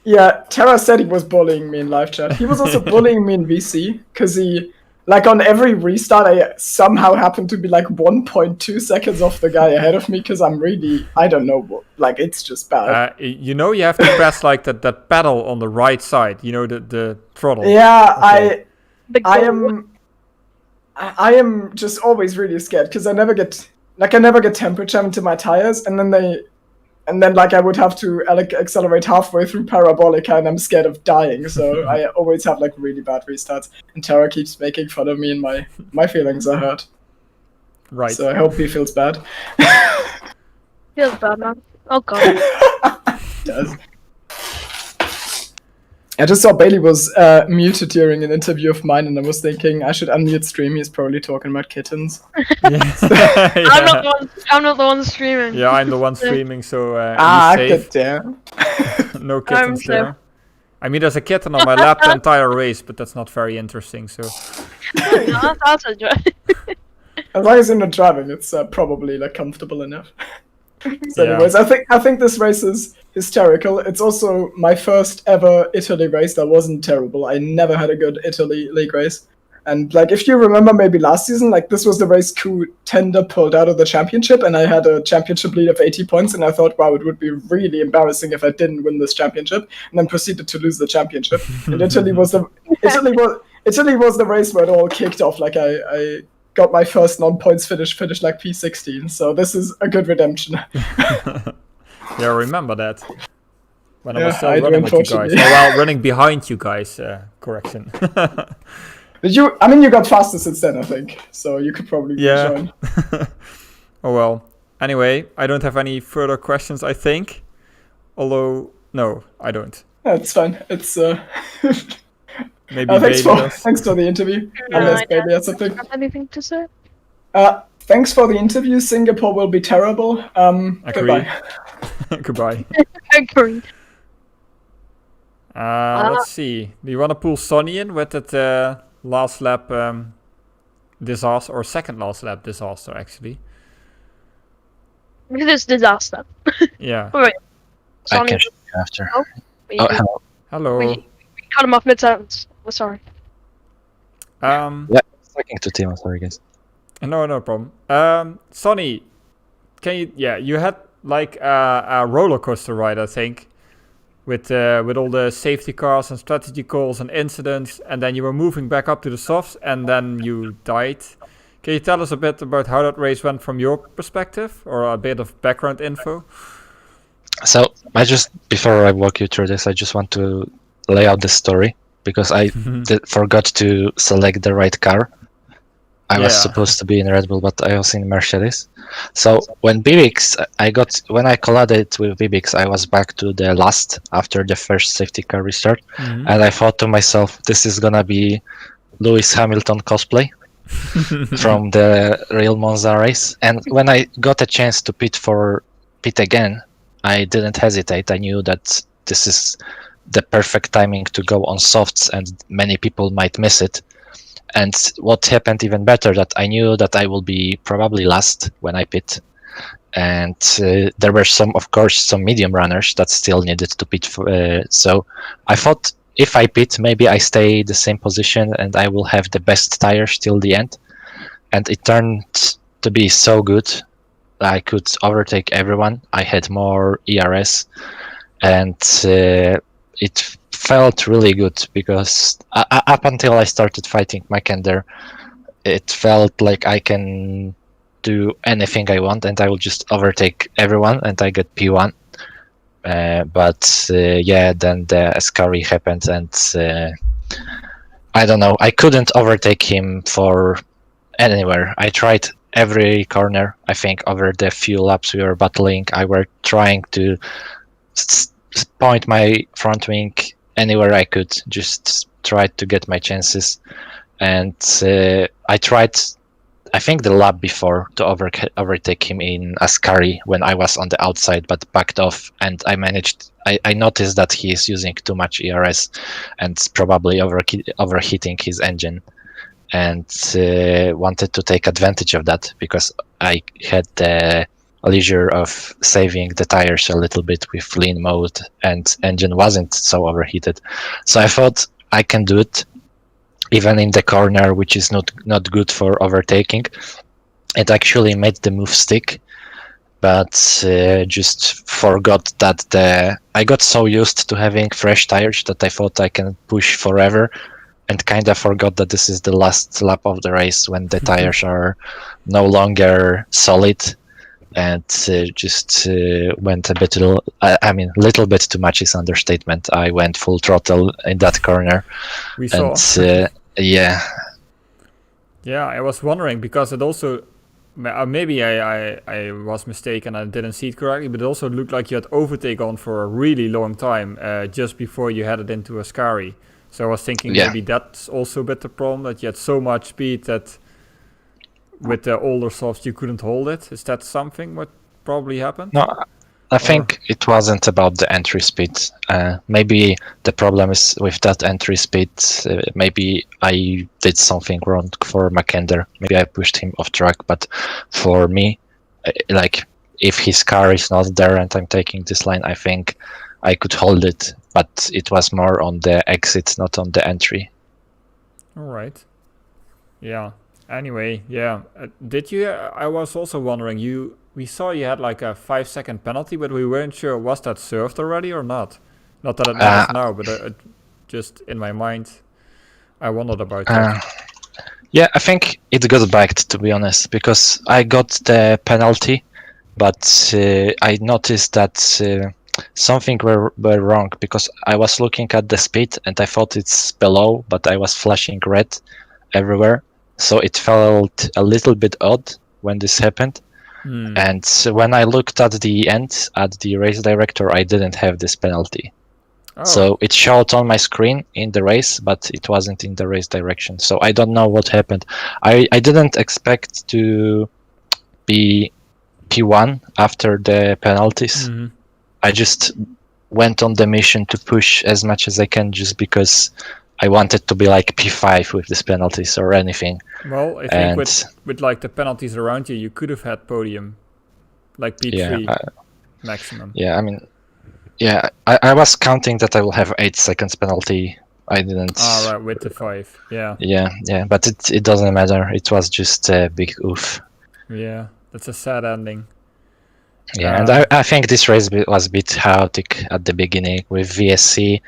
Yeah, Terra said he was bullying me in live chat. He was also bullying me in VC, because he, like, on every restart, I somehow happened to be like 1.2 seconds off the guy ahead of me, because I'm really, I don't know, like, it's just bad.
You have to press like that pedal on the right side, the throttle.
Yeah,
Okay.
I am just always really scared, because I never get temperature into my tires, and then like I would have to accelerate halfway through Parabolica, and I'm scared of dying, so I always have like really bad restarts, and Tara keeps making fun of me, and my feelings are hurt.
Right.
So I hope he feels bad.
Feels bad, man. Oh god.
It does. I just saw Bailey was muted during an interview of mine, and I was thinking I should unmute stream. He's probably talking about kittens.
Yeah.
I'm not the one streaming.
Yeah, I'm the one streaming, so
good damn.
No kittens there. I mean, there's a kitten on my lap the entire race, but that's not very interesting. So.
No, that's a joke.
As long as you're not driving, it's probably like comfortable enough. So anyways, I think this race is hysterical. It's also my first ever Italy race that wasn't terrible. I never had a good Italy league race. And like, if you remember maybe last season, like this was the race Tender pulled out of the championship, and I had a championship lead of 80 points, and I thought, wow, it would be really embarrassing if I didn't win this championship, and then proceeded to lose the championship. And Italy was the race where it all kicked off. Like I got my first non-points finish like P16, so this is a good redemption.
Yeah, I remember that. When I was still running with you guys. Oh, well, running behind you guys, correction.
You got faster since then, I think, so you could probably join.
Oh well. Anyway, I don't have any further questions, I think. Although, no, I don't.
That's fine. It's
maybe
thanks for the interview. Unless Bailey has something.
Have anything to say?
Thanks for the interview. Singapore will be terrible. Goodbye.
Goodbye.
Agreed.
Let's see. Do you want to pull Sonny in with that last lap disaster, or second last lap disaster, actually?
Look at this disaster.
Yeah.
Alright.
I can show you after.
Oh,
hello.
Hello.
We cut him off mid-sentence. We're sorry.
Yeah, I was talking to Timo, sorry guys.
No problem. Sonny, you had like a roller coaster ride, I think, with all the safety cars and strategy calls and incidents, and then you were moving back up to the softs, and then you died. Can you tell us a bit about how that race went from your perspective, or a bit of background info?
So before I walk you through this, I just want to lay out the story, because I forgot to select the right car. I was supposed to be in Red Bull, but I was in Mercedes. So when when I collided with Bibix, I was back to the last after the first safety car restart, and I thought to myself, this is gonna be Lewis Hamilton cosplay from the real Monza race. And when I got a chance to pit again, I didn't hesitate. I knew that this is the perfect timing to go on softs, and many people might miss it. And what happened even better, that I knew that I will be probably last when I pit. And there were of course, some medium runners that still needed to pit. So I thought if I pit, maybe I stay the same position and I will have the best tires till the end. And it turned to be so good. I could overtake everyone. I had more ERS, and it felt really good because up until I started fighting Mackinder, it felt like I can do anything I want and I will just overtake everyone and I get P1. But then the Ascari happened, and I don't know, I couldn't overtake him for anywhere. I tried every corner. I think over the few laps we were battling, I were trying to point my front wing anywhere I could, just try to get my chances. And I tried, I think the lap before, to overtake him in Ascari when I was on the outside, but backed off, and I managed. I noticed that he is using too much ERS and probably overheating his engine, and wanted to take advantage of that because I had the leisure of saving the tires a little bit with lean mode, and engine wasn't so overheated. So I thought I can do it even in the corner, which is not good for overtaking. It actually made the move stick, but just forgot that I got so used to having fresh tires that I thought I can push forever, and kind of forgot that this is the last lap of the race when the tires are no longer solid, and just went a bit, little bit too much is understatement. I went full throttle in that corner.
We saw.
And yeah.
Yeah, I was wondering because it also, maybe I was mistaken, I didn't see it correctly, but it also looked like you had overtake on for a really long time just before you headed into Ascari. So I was thinking maybe that's also a bit the problem, that you had so much speed that with the older softs you couldn't hold it. Is that something what probably happened?
No, I think it wasn't about the entry speed. Maybe the problem is with that entry speed. Maybe I did something wrong for Mackinder. Maybe I pushed him off track. But for me, like, if his car is not there and I'm taking this line, I think I could hold it. But it was more on the exit, not on the entry.
All right. Yeah. Anyway, yeah. Did you? I was also wondering. We saw you had like a 5-second penalty, but we weren't sure, was that served already or not? Not that it matters now, but just in my mind, I wondered about that.
Yeah, I think it got backed, to be honest, because I got the penalty, but I noticed that something were wrong, because I was looking at the speed and I thought it's below, but I was flashing red everywhere. So it felt a little bit odd when this happened. And when I looked at the end, at the race director, I didn't have this penalty. Oh. So it showed on my screen in the race, but it wasn't in the race direction. So I don't know what happened. I didn't expect to be P1 after the penalties. I just went on the mission to push as much as I can, just because I wanted to be like P5 with these penalties or anything.
Well, I think with like the penalties around you could have had podium, like P3 maximum.
Yeah, I mean, yeah, I was counting that I will have 8 seconds penalty. I didn't.
Right, with the 5. Yeah.
Yeah, but it doesn't matter. It was just a big oof.
Yeah, that's a sad ending.
Yeah, and I think this race was a bit chaotic at the beginning with VSC,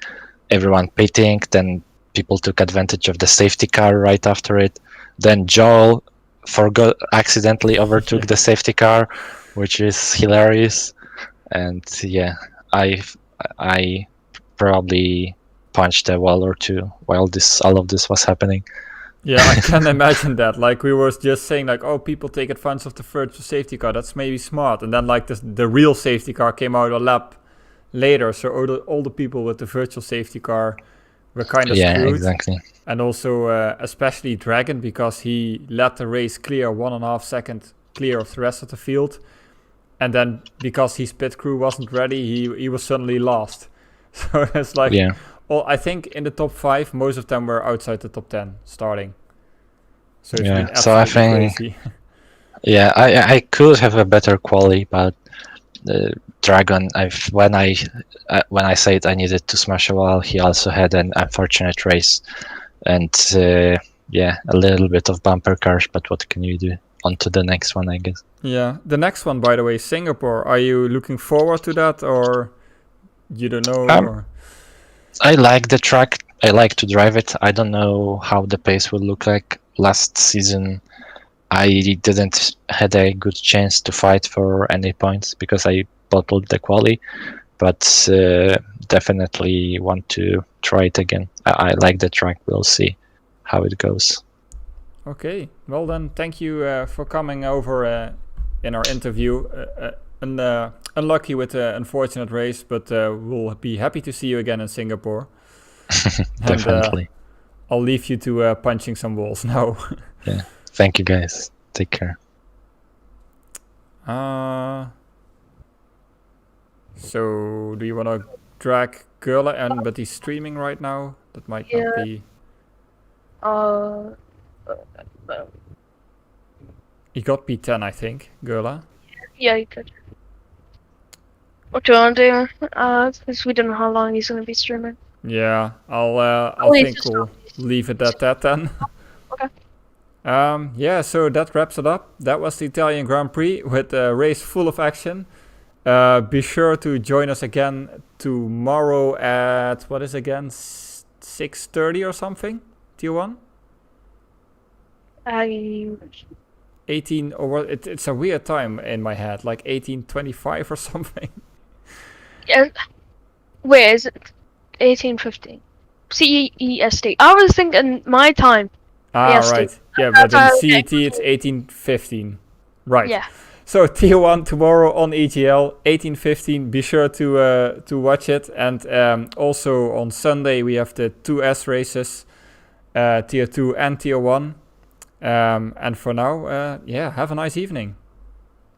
everyone pitting, then people took advantage of the safety car right after it. Then Joel accidentally overtook the safety car, which is hilarious. And yeah, I probably punched a wall or two while all of this was happening.
Yeah, I can imagine that. Like we were just saying, like, oh, people take advantage of the virtual safety car. That's maybe smart. And then like the real safety car came out a lap later. So all the people with the virtual safety car were kind of screwed.
Exactly.
And also especially Dragon, because he let the race clear 1.5 seconds clear of the rest of the field. And then because his pit crew wasn't ready, he was suddenly lost. So it's like...
Yeah.
Well, I think in the top 5, most of them were outside the top 10 starting. So it's been
So I
absolutely
think,
crazy.
yeah, I could have a better quality, but Dragon, when I said I needed to smash a wall, he also had an unfortunate race, and a little bit of bumper cars. But what can you do? On to the next one, I guess.
Yeah, the next one, by the way, Singapore. Are you looking forward to that, or you don't know? Or?
I like the track. I like to drive it. I don't know how the pace will look like. Last season, I didn't had a good chance to fight for any points because I bottled the quali, but definitely want to try it again. I like the track. We'll see how it goes.
Okay, well then, thank you for coming over in our interview. Unlucky with the unfortunate race, but we'll be happy to see you again in Singapore.
Definitely.
And, I'll leave you to punching some walls now.
Yeah. Thank you, guys. Take care.
So, do you want to drag Gurla but he's streaming right now? That might not be... He got P10, I think, Gurla.
Yeah, you could. What do you want to do? Because we don't know how long he's going to be streaming.
Yeah, I think we'll leave it at that then.
Okay.
Yeah, so that wraps it up. That was the Italian Grand Prix with a race full of action. Be sure to join us again tomorrow at, what is again, 6:30 or something, Tier 1? 18, or what? It's a weird time in my head, like 18:25 or something.
Yeah. Where is it? 18:15. CEST. I was thinking my time. EST.
Right. Yeah, but in CET it's 18:15. Right.
Yeah.
So Tier 1 tomorrow on EGL, 18:15. Be sure to watch it. And also on Sunday we have the 2S races, Tier 2 and Tier 1. And for now, have a nice evening.